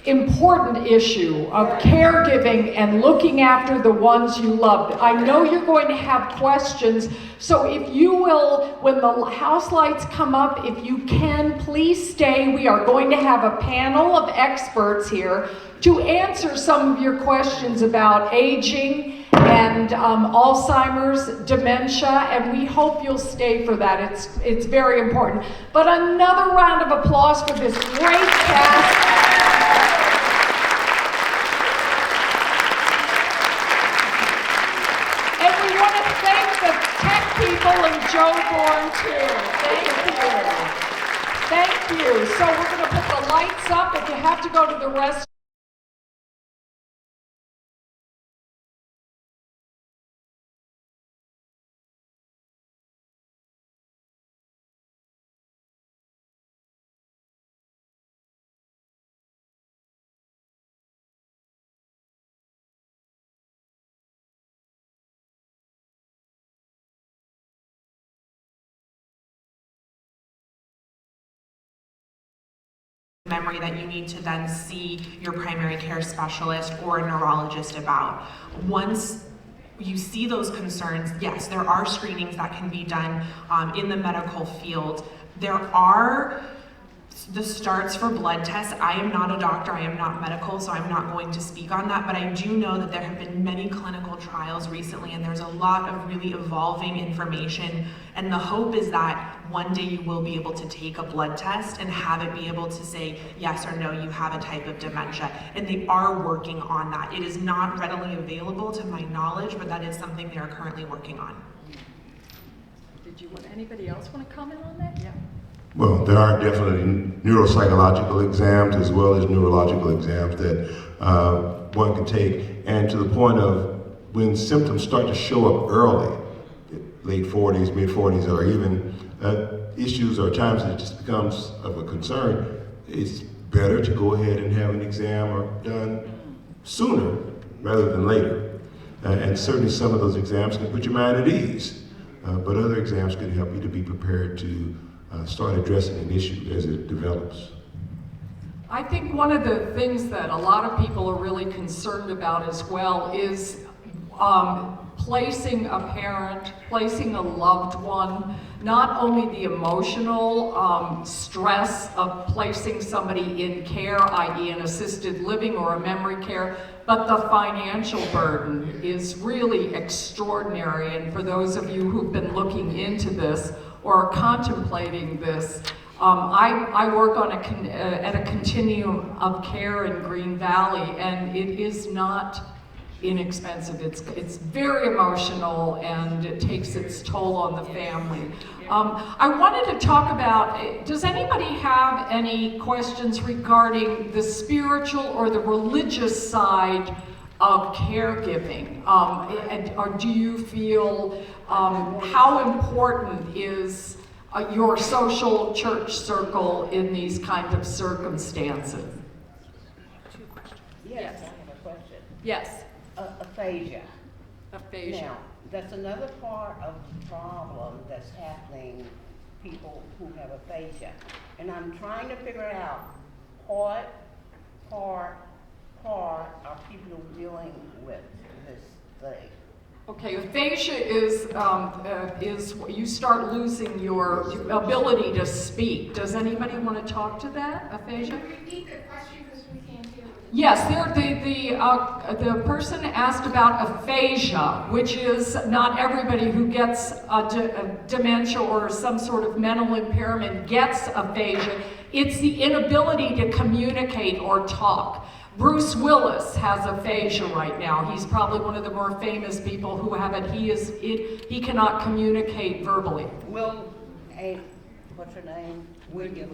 important issue of caregiving and looking after the ones you loved. I know you're going to have questions, so if you will, when the house lights come up, if you can, please stay. We are going to have a panel of experts here to answer some of your questions about aging and Alzheimer's, dementia, and we hope you'll stay for that. It's very important. But another round of applause for this great cast. And Joe Bourne too. Thank you. Thank you. So we're going to put the lights up. If you have to go to the restroom. Memory that you need to then see your primary care specialist or a neurologist about. Once you see those concerns, yes, there are screenings that can be done in the medical field. There are the starts for blood tests. I am not a doctor, I am not medical, so I'm not going to speak on that, but I do know that there have been many clinical trials recently, and there's a lot of really evolving information, and the hope is that one day you will be able to take a blood test and have it be able to say yes or no, you have a type of dementia, and they are working on that. It is not readily available to my knowledge, but that is something they are currently working on. Anybody else want to comment on that? Yeah. Well, there are definitely neuropsychological exams as well as neurological exams that one can take. And to the point of when symptoms start to show up early, late 40s, mid 40s, or even issues or times that it just becomes of a concern, it's better to go ahead and have an exam done sooner rather than later. And certainly some of those exams can put your mind at ease, but other exams can help you to be prepared to start addressing an issue as it develops. I think one of the things that a lot of people are really concerned about as well is placing a parent, placing a loved one, not only the emotional stress of placing somebody in care, i.e. an assisted living or a memory care, but the financial burden is really extraordinary. And for those of you who've been looking into this or contemplating this, I work on at a continuum of care in Green Valley, and it is not inexpensive. It's very emotional, and it takes its toll on the family. I wanted to talk about, does anybody have any questions regarding the spiritual or the religious side of caregiving? Or do you feel, how important is your social church circle in these kinds of circumstances? Yes, I have a question. Yes. Aphasia. Aphasia. Now, that's another part of the problem that's happening, people who have aphasia. And I'm trying to figure out what part are people dealing with this thing. Okay, aphasia is you start losing your ability to speak. Does anybody want to talk to that, aphasia? Can you repeat the question because we can't hear it? Yes, the person asked about aphasia, which is not everybody who gets a dementia or some sort of mental impairment gets aphasia. It's the inability to communicate or talk. Bruce Willis has aphasia right now. He's probably one of the more famous people who have it. He cannot communicate verbally. What's her name? Wendy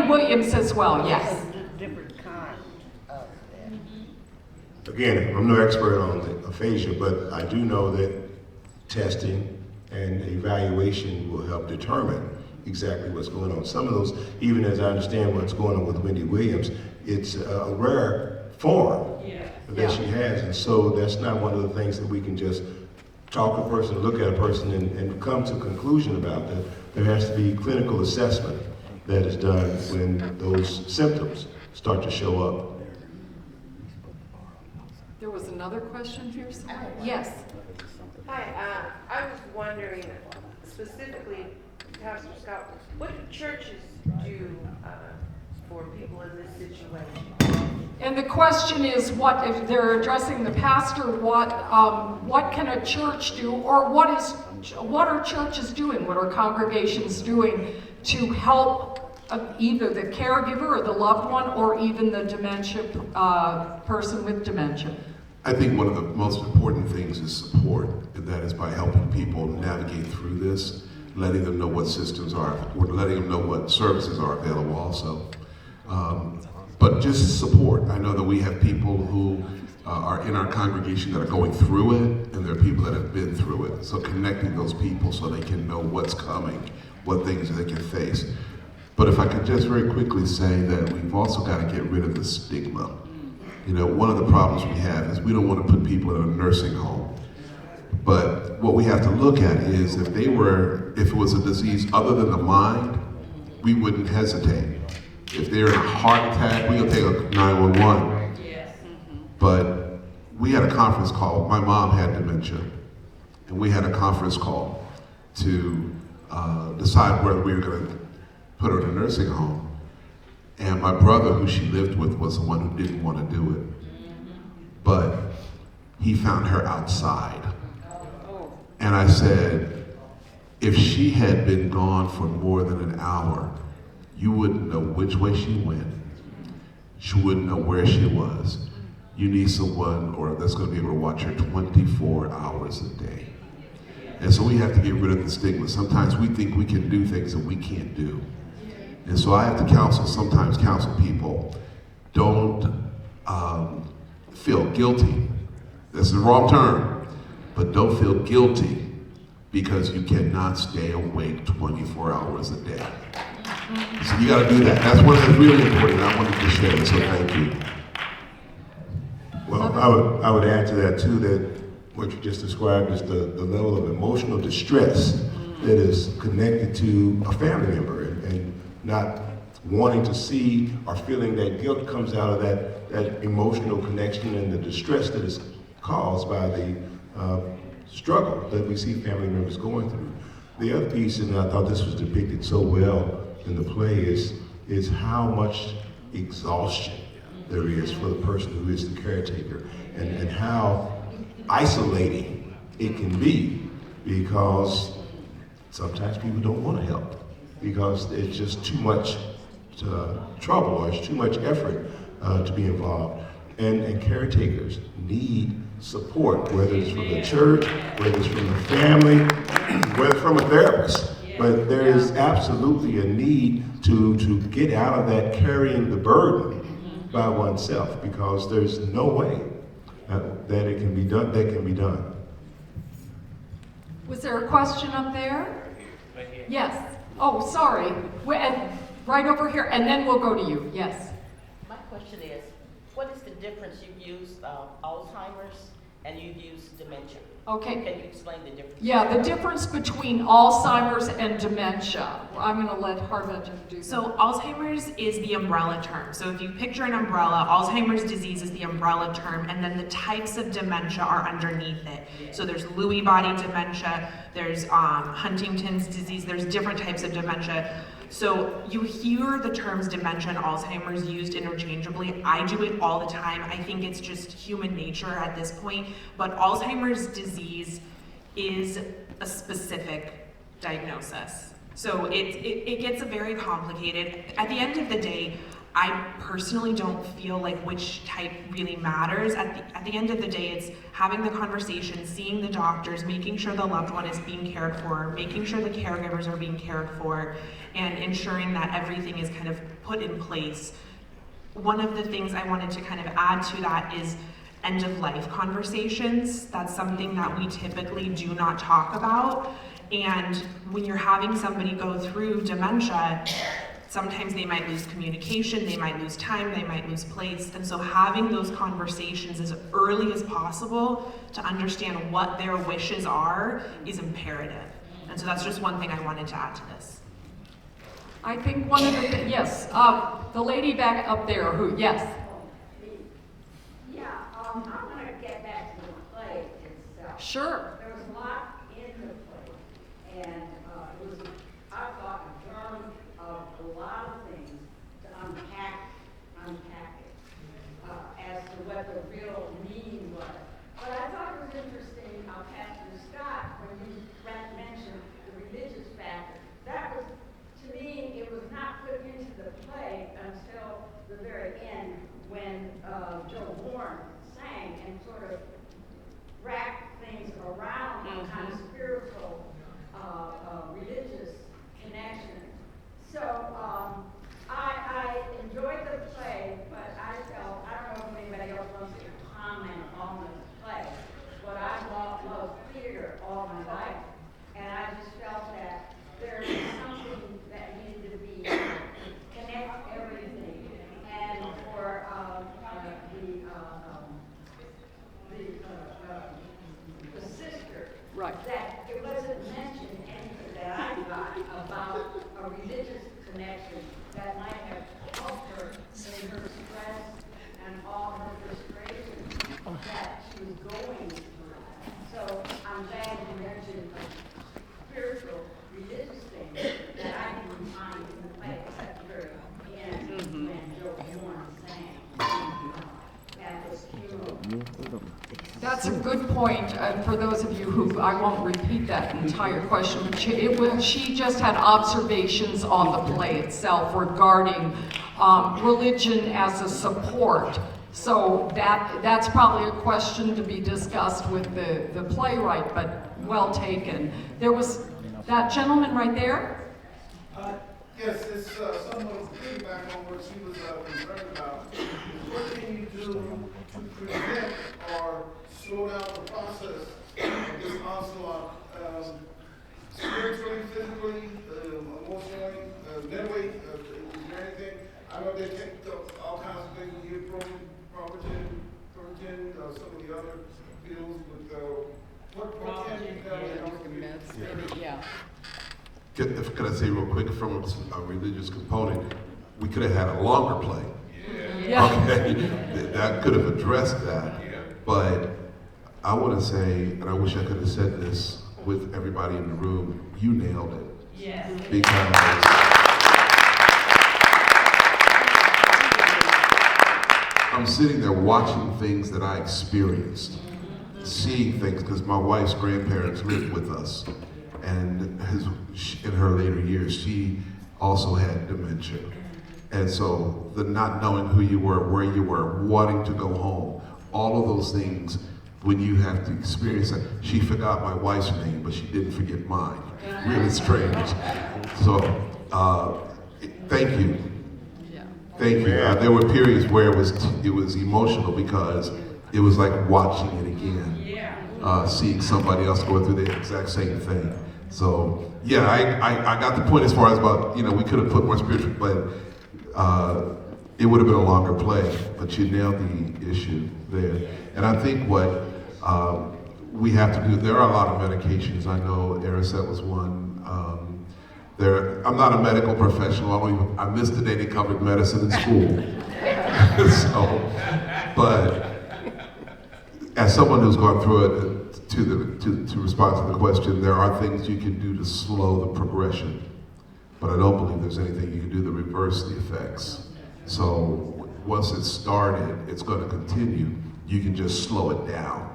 Williams as well, yes. Different kind of that. Again, I'm no expert on the aphasia, but I do know that testing and evaluation will help determine exactly what's going on. Some of those, even as I understand what's going on with Wendy Williams, it's a rare form that she has, and so that's not one of the things that we can just talk to a person, look at a person, and come to a conclusion about that. There has to be clinical assessment that is done when those symptoms start to show up. There was another question here. Yes. Hi, I was wondering specifically, Pastor Scott, what do churches do for people in this situation? And the question is, what if they're addressing the pastor? What can a church do, or what are churches doing? What are congregations doing to help either the caregiver or the loved one, or even the dementia person with dementia? I think one of the most important things is support, and that is by helping people navigate through this, letting them know what systems are, or letting them know what services are available also. But just support. I know that we have people who are in our congregation that are going through it, and there are people that have been through it. So connecting those people so they can know what's coming, what things they can face. But if I could just very quickly say that we've also got to get rid of the stigma. You know, one of the problems we have is we don't want to put people in a nursing home. But what we have to look at is if it was a disease other than the mind, we wouldn't hesitate. If they're in a heart attack, we'll take a 911. Yes. But we had a conference call. My mom had dementia, and we had a conference call to decide whether we were going to put her in a nursing home. And my brother, who she lived with, was the one who didn't want to do it. But he found her outside. And I said, if she had been gone for more than an hour, you wouldn't know which way she went. She wouldn't know where she was. You need someone that's going to be able to watch her 24 hours a day. And so we have to get rid of the stigma. Sometimes we think we can do things that we can't do. And so I have to sometimes counsel people, don't feel guilty. That's the wrong term, but don't feel guilty because you cannot stay awake 24 hours a day. So you gotta do that. That's one that's really important. I wanted to share it, so thank you. Well, I would add to that too, that what you just described is the level of emotional distress that is connected to a family member, and not wanting to see or feeling that guilt comes out of that emotional connection and the distress that is caused by the struggle that we see family members going through. The other piece, and I thought this was depicted so well in the play, is how much exhaustion there is for the person who is the caretaker, and how isolating it can be, because sometimes people don't want to help because it's just too much trouble, or it's too much effort to be involved. And caretakers need support, whether it's from the church, whether it's from the family, whether it's from a therapist. But there is absolutely a need to get out of that carrying the burden by oneself, because there's no way that it can be done. That can be done. Was there a question up there? Yes. Oh, sorry. And right over here, and then we'll go to you. Yes. My question is, what is the difference? You've used Alzheimer's and you've used dementia. Okay. Can you explain the difference? Yeah, the difference between Alzheimer's and dementia. I'm going to let Harvetta do that. So Alzheimer's is the umbrella term. So if you picture an umbrella, Alzheimer's disease is the umbrella term, and then the types of dementia are underneath it. So there's Lewy body dementia, there's Huntington's disease, there's different types of dementia. So you hear the terms dementia and Alzheimer's used interchangeably. I do it all the time. I think it's just human nature at this point. But Alzheimer's disease is a specific diagnosis. So it gets very complicated. At the end of the day, I personally don't feel like which type really matters. At the end of the day, it's having the conversation, seeing the doctors, making sure the loved one is being cared for, making sure the caregivers are being cared for, and ensuring that everything is kind of put in place. One of the things I wanted to kind of add to that is end-of-life conversations. That's something that we typically do not talk about. And when you're having somebody go through dementia, sometimes they might lose communication, they might lose time, they might lose place. And so having those conversations as early as possible to understand what their wishes are is imperative. And so that's just one thing I wanted to add to this. I think one of the things, yes, the lady back up there who, yes. Yeah, I'm going to get back to the play itself. Sure. There was a lot in the play, and it was, I thought, a germ of a lot of things to unpack it as to what the real meaning was. But I thought it was interesting, Pastor Scott, when you mentioned the religious factor. That was, to me, it was not put into the play until the very end when Joe Warren sang and sort of wrapped things around a kind of spiritual, religious connection. So I enjoyed the play, but I felt, I don't know if anybody else wants to comment on the play, but I've loved theater all my life, and I just felt that there was something that needed to be, connect everything, and for the sister, right, that it wasn't mentioned anything that I got about a religious connection that might have helped her in her stress and all her frustration that she was going through. So I'm glad you mentioned a spiritual, religious thing that I didn't find in the play except the very end when Joe Warren sang at the funeral. That's a good point. For those of you who, I won't repeat that entire question, but she just had observations on the play itself regarding religion as a support. So that's probably a question to be discussed with the playwright, but well taken. There was that gentleman right there. Yes, it's somewhat piggyback on what she was concerned about. What can you do to prevent or slow down the process of this onslaught, spiritually, physically, emotionally, mentally? Is there anything? I know they take all kinds of things, you hear Provigen, some of the other pills, but what can be done? Yeah. Could I say real quick, from a religious component, we could have had a longer play. Yeah. Okay, that could have addressed that. But I want to say, and I wish I could have said this with everybody in the room, you nailed it. Yes. Because I'm sitting there watching things that I experienced, seeing things, because my wife's grandparents lived with us. And in her later years, she also had dementia. And so the not knowing who you were, where you were, wanting to go home, all of those things, when you have to experience that. She forgot my wife's name, but she didn't forget mine. Really strange. So, thank you. Thank you. There were periods where it was emotional because it was like watching it again, seeing somebody else go through the exact same thing. So, yeah, I got the point as far as about, we could have put more spiritual, but it would have been a longer play, but you nailed the issue there. And I think what we have to do, there are a lot of medications. I know Aracet was one. I'm not a medical professional. I missed the day they covered medicine in school. But as someone who's gone through it, to respond to the question, there are things you can do to slow the progression. But I don't believe there's anything you can do to reverse the effects. So once it's started, it's going to continue. You can just slow it down.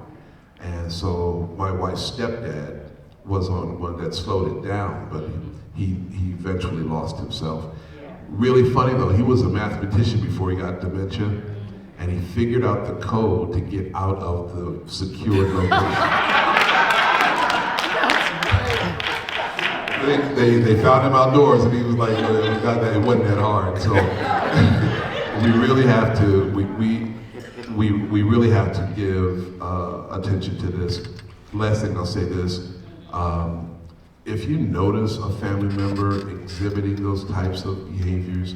And so my wife's stepdad was on one that slowed it down, but he eventually lost himself. Really funny though, he was a mathematician before he got dementia, and he figured out the code to get out of the secured location. They found him outdoors, and he was like, it wasn't that hard. So we really have to, we really have to give attention to this. Last thing I'll say this, if you notice a family member exhibiting those types of behaviors,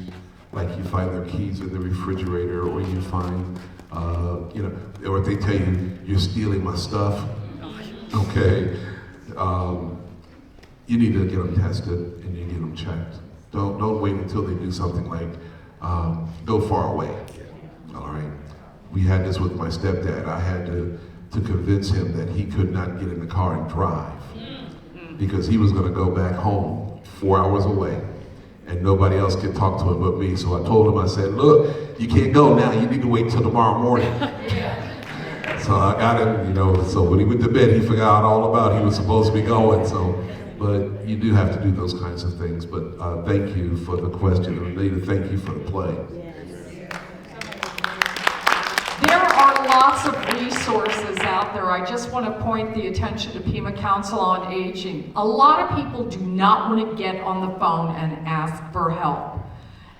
like you find their keys in the refrigerator, or you find, or if they tell you, you're stealing my stuff, okay, you need to get them tested and you get them checked. Don't wait until they do something like go far away. All right. We had this with my stepdad. I had to convince him that he could not get in the car and drive because he was going to go back home 4 hours away, and nobody else could talk to him but me. So I told him, I said, look, you can't go now. You need to wait till tomorrow morning. So I got him, so when he went to bed, he forgot all about he was supposed to be going. So, but you do have to do those kinds of things. But thank you for the question, and Anita, thank you for the play. There are lots of resources out there. I just want to point the attention to Pima Council on Aging. A lot of people do not want to get on the phone and ask for help.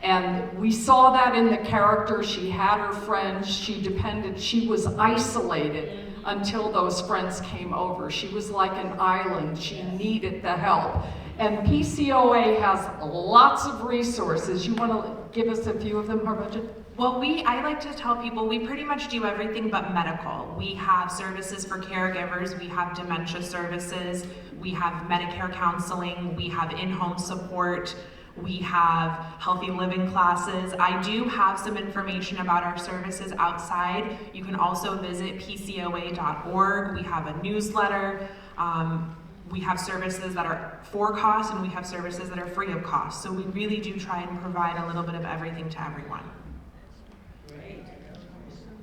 And we saw that in the character. She had her friends, she was isolated until those friends came over. She was like an island. She needed the help. And PCOA has lots of resources. You want to give us a few of them, Harbudget? Well, I like to tell people we pretty much do everything but medical. We have services for caregivers, we have dementia services, we have Medicare counseling, we have in-home support, we have healthy living classes. I do have some information about our services outside. You can also visit pcoa.org. We have a newsletter. We have services that are for cost, and we have services that are free of cost. So we really do try and provide a little bit of everything to everyone.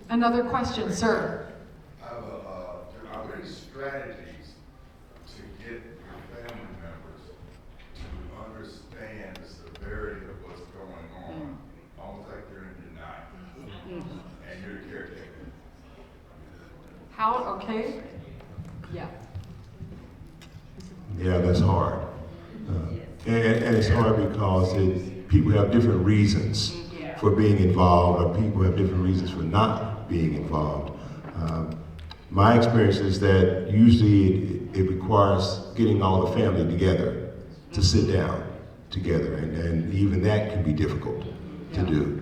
Another question, sir. Are there strategies to get your family members to understand the severity of what's going on, almost like they're in denial, and you're the caretaker? How, okay? Yeah. Yeah, that's hard. And it's hard because people have different reasons for being involved, or people have different reasons for not being involved. My experience is that usually it requires getting all the family together to sit down together, and even that can be difficult to do.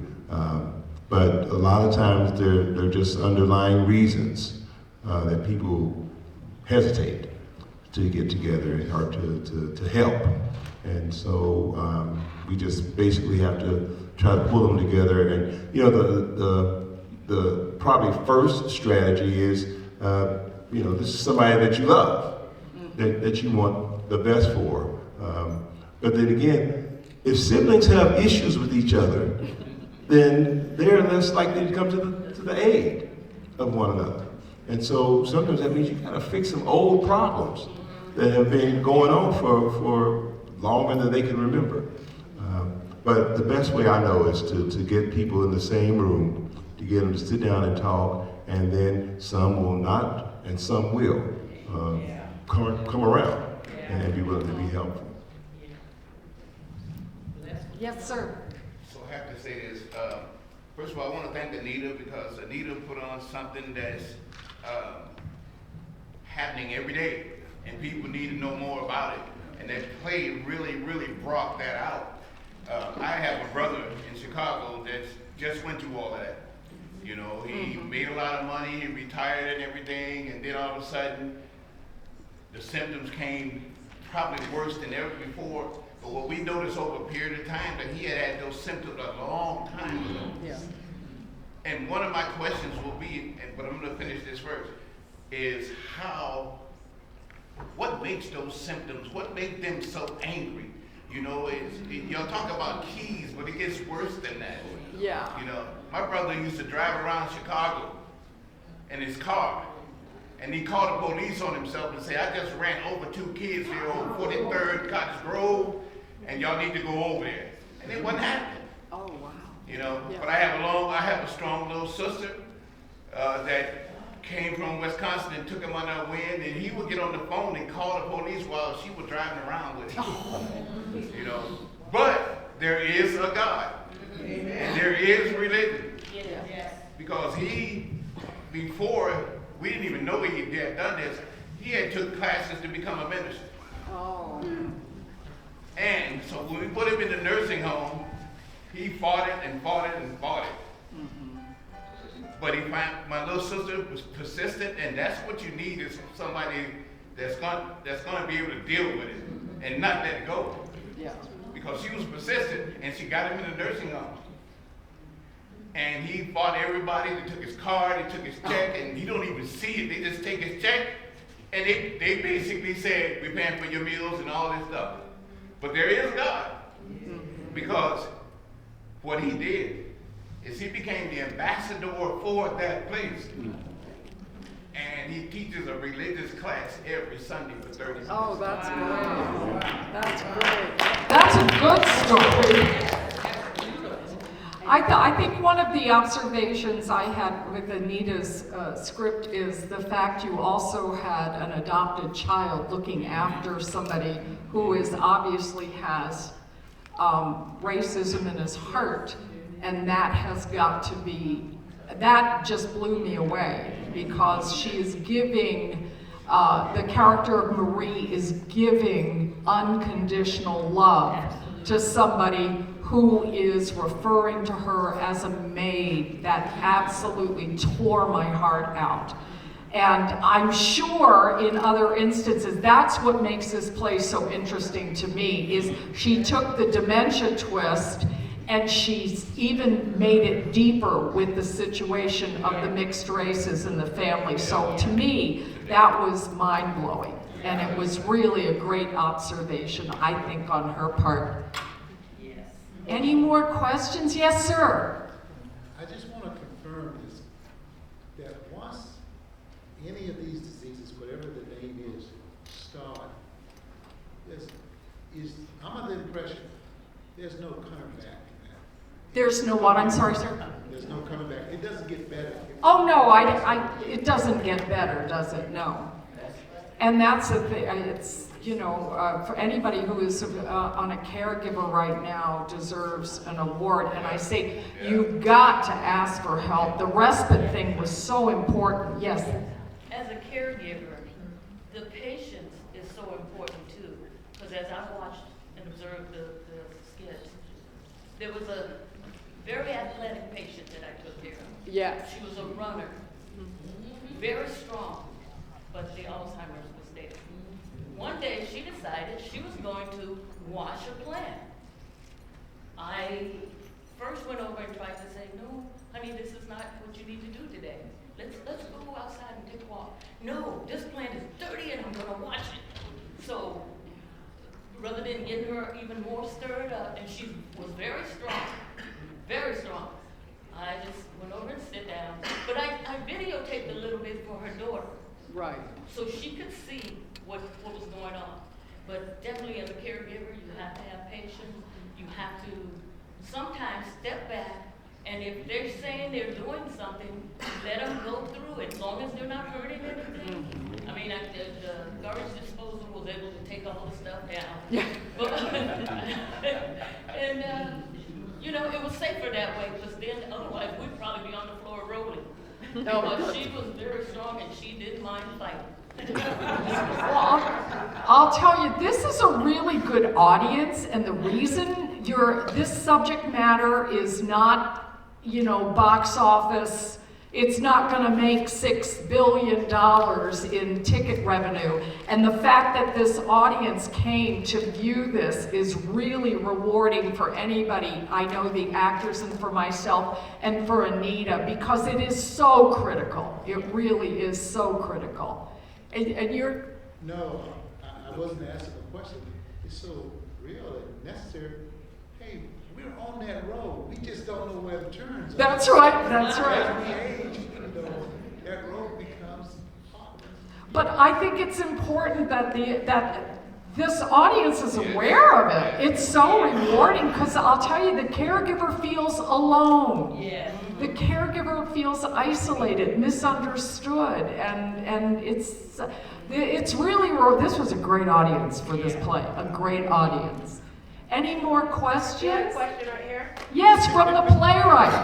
But a lot of times there are just underlying reasons that people hesitate to get together or to help. And so we just basically have to try to pull them together. And the probably first strategy is this is somebody that you love, that you want the best for. But then again, if siblings have issues with each other, then they're less likely to come to the aid of one another. And so sometimes that means you gotta fix some old problems that have been going on for longer than they can remember. But the best way I know is to get people in the same room, to get them to sit down and talk, and then some will not, and some will come around and be willing to be helpful. Yes, sir. So I have to say this. First of all, I want to thank Anita because Anita put on something that's happening every day, and people need to know more about it. And that play really, really brought that out. I have a brother in Chicago that just went through all of that. He made a lot of money, he retired and everything, and then all of a sudden, the symptoms came probably worse than ever before. But what we noticed over a period of time, that he had those symptoms a long time ago. Yeah. And one of my questions will be, but I'm going to finish this first, is what makes those symptoms, what makes them so angry? Y'all talk about keys, but it gets worse than that. Yeah. My brother used to drive around Chicago in his car, and he called the police on himself and said, I just ran over 2 kids here on 43rd Cottage Grove, and y'all need to go over there. And it wasn't happening. Oh, wow. Yeah. But I have a strong little sister that came from Wisconsin and took him under a wing, and he would get on the phone and call the police while she was driving around with him. But there is a God. Amen. And there is religion. Yes. Because before, we didn't even know he had done this, he had took classes to become a minister. Oh. And so when we put him in the nursing home, he fought it and fought it and fought it. Mm-hmm. But my little sister was persistent, and that's what you need is somebody that's going to be able to deal with it and not let it go. Yeah. Because she was persistent, and she got him in the nursing home. And he fought everybody. They took his card, they took his check, and you don't even see it. They just take his check, and they basically said, we're paying for your meals and all this stuff. But there is God. Because what he did is he became the ambassador for that place. And he teaches a religious class every Sunday for 30 minutes. Oh, that's great. That's great. That's a good story. I think one of the observations I had with Anita's script is the fact you also had an adopted child looking after somebody who obviously has racism in his heart, and that has got to be, that just blew me away, because she is giving, the character of Marie is giving unconditional love to somebody who is referring to her as a maid. That absolutely tore my heart out. And I'm sure in other instances, that's what makes this play so interesting to me, is she took the dementia twist and she's even made it deeper with the situation of the mixed races in the family. So to me, that was mind-blowing. And it was really a great observation, I think, on her part. Any more questions? Yes, sir. I just want to confirm this, that once any of these diseases, whatever the name is, start, I'm under the impression there's no coming back. There's no what? I'm sorry, sir? There's no coming back. It doesn't get better. Oh, no, it doesn't get better, does it? No. And that's the thing. It's, for anybody who is on a caregiver right now deserves an award. And I say, you've got to ask for help. The respite thing was so important. Yes? As a caregiver, the patience is so important too. Because as I watched and observed the skits, there was a very athletic patient that I took care of. Yeah. She was a runner, very strong, but the Alzheimer's was there. One day she decided she was going to wash a plant. I first went over and tried to say, no, honey, this is not what you need to do today. Let's go outside and take a walk. no, this plant is dirty and I'm gonna wash it. So rather than getting her even more stirred up, and she was very strong, very strong. I just went over and sit down. But I videotaped a little bit for her daughter. Right. So she could see what was going on. But definitely as a caregiver, you have to have patience. You have to sometimes step back, and if they're saying they're doing something, let them go through it, as long as they're not hurting anything. I mean, the garbage disposal was able to take all the stuff down. Yeah. But, and, you know, it was safer that way, because then otherwise we'd probably be on the floor rolling. No. But she was very strong, and she didn't mind fighting. Well, I'll tell you, this is a really good audience, and the reason this subject matter is not, you know, box office. It's not going to make $6 billion in ticket revenue. And the fact that this audience came to view this is really rewarding for anybody. I know the actors and for myself and for Anita, because it is so critical. It really is so critical. And you're... No, I wasn't asking a question. It's so real and necessary. Hey, we're on that road. We just don't know where the turns are. That's right, that's right. As we age, you know, that road becomes hard. But I think it's important that this audience is aware of it. It's so rewarding, because I'll tell you, the caregiver feels alone. Yeah. The caregiver feels isolated, misunderstood, and it's really, this was a great audience for this play, a great audience. Any more questions? You have a question right here? Yes, from the playwright.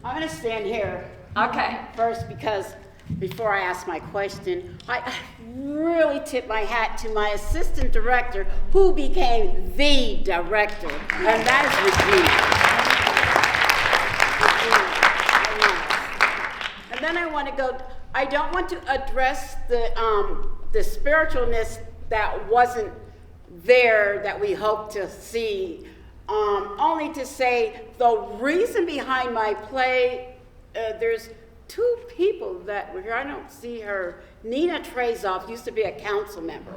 I'm going to stand here. Okay. First, because before I ask my question, I really tip my hat to my assistant director, who became the director, and that is Regina. And then I want to go, I don't want to address the spiritualness that wasn't there that we hope to see, only to say the reason behind my play, there's two people that were here. I don't see her. Nina Trezoff used to be a council member.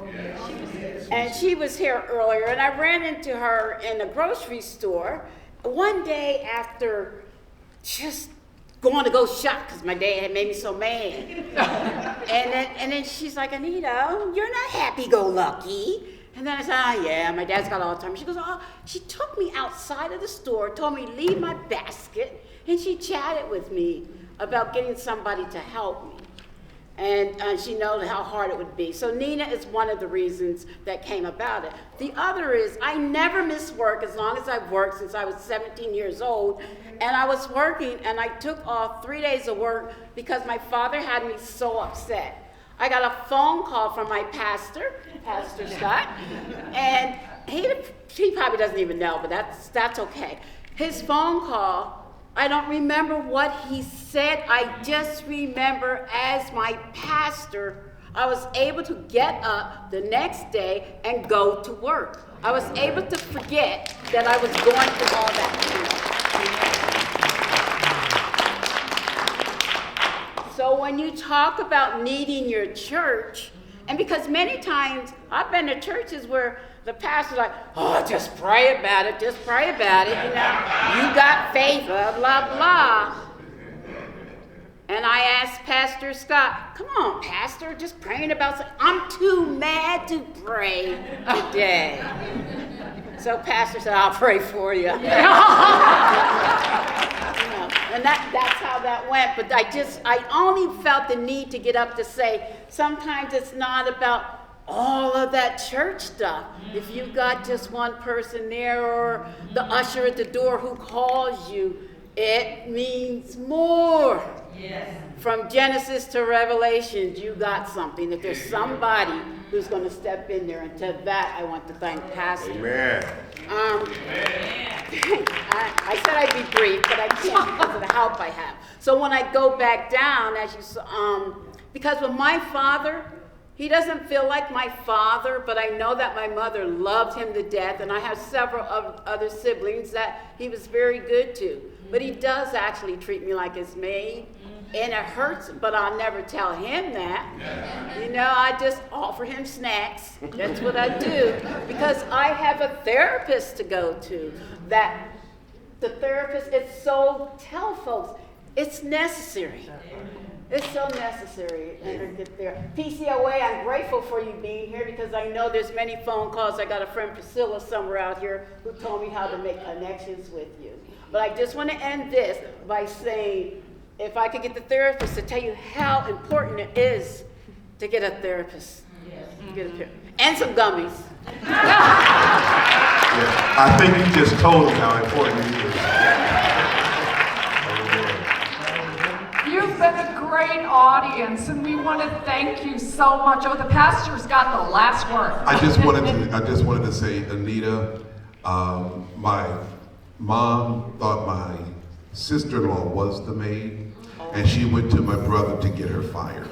And she was here earlier, and I ran into her in a grocery store one day after just going to go shop because my dad had made me so mad. and then she's like, Anita, you're not happy-go-lucky. And then I said, oh yeah, my dad's got Alzheimer's. She goes, oh, she took me outside of the store, told me to leave my basket, and she chatted with me about getting somebody to help me. And she knows how hard it would be. So Nina is one of the reasons that came about it. The other is I never miss work as long as I've worked since I was 17 years old. And I was working and I took off 3 days of work because my father had me so upset. I got a phone call from my pastor, Pastor Scott, and he probably doesn't even know, but that's okay. His phone call, I don't remember what he said. I just remember as my pastor, I was able to get up the next day and go to work. I was able to forget that I was going through all that. So when you talk about needing your church, and because many times I've been to churches where the pastor's like, oh, just pray about it, you know. You got faith, blah, blah, blah. And I asked Pastor Scott, come on, Pastor, just praying about something. I'm too mad to pray today. So Pastor said, I'll pray for you. And that's how that went. But I only felt the need to get up to say, sometimes it's not about all of that church stuff. If you've got just one person there or the usher at the door who calls you, it means more. Yes. From Genesis to Revelation, you got something. That there's somebody who's going to step in there. And to that, I want to thank Pastor. Amen. I said I'd be brief, but I can't because of the help I have. So when I go back down, as you saw, because with my father, he doesn't feel like my father, but I know that my mother loved him to death, and I have several other siblings that he was very good to. But he does actually treat me like his maid. And it hurts, but I'll never tell him that. You know, I just offer him snacks. That's what I do. Because I have a therapist to go to. That the therapist, tell folks, it's necessary. It's so necessary to get there. PCOA, I'm grateful for you being here because I know there's many phone calls. I got a friend Priscilla somewhere out here who told me how to make connections with you. But I just want to end this by saying, if I could get the therapist to tell you how important it is to get a therapist. And some gummies. Yeah, I think you just told them how important it is. You've been a great audience, and we want to thank you so much. Oh, the pastor's got the last word. I just wanted to say, Anita, my mom thought my sister-in-law was the maid, and she went to my brother to get her fired.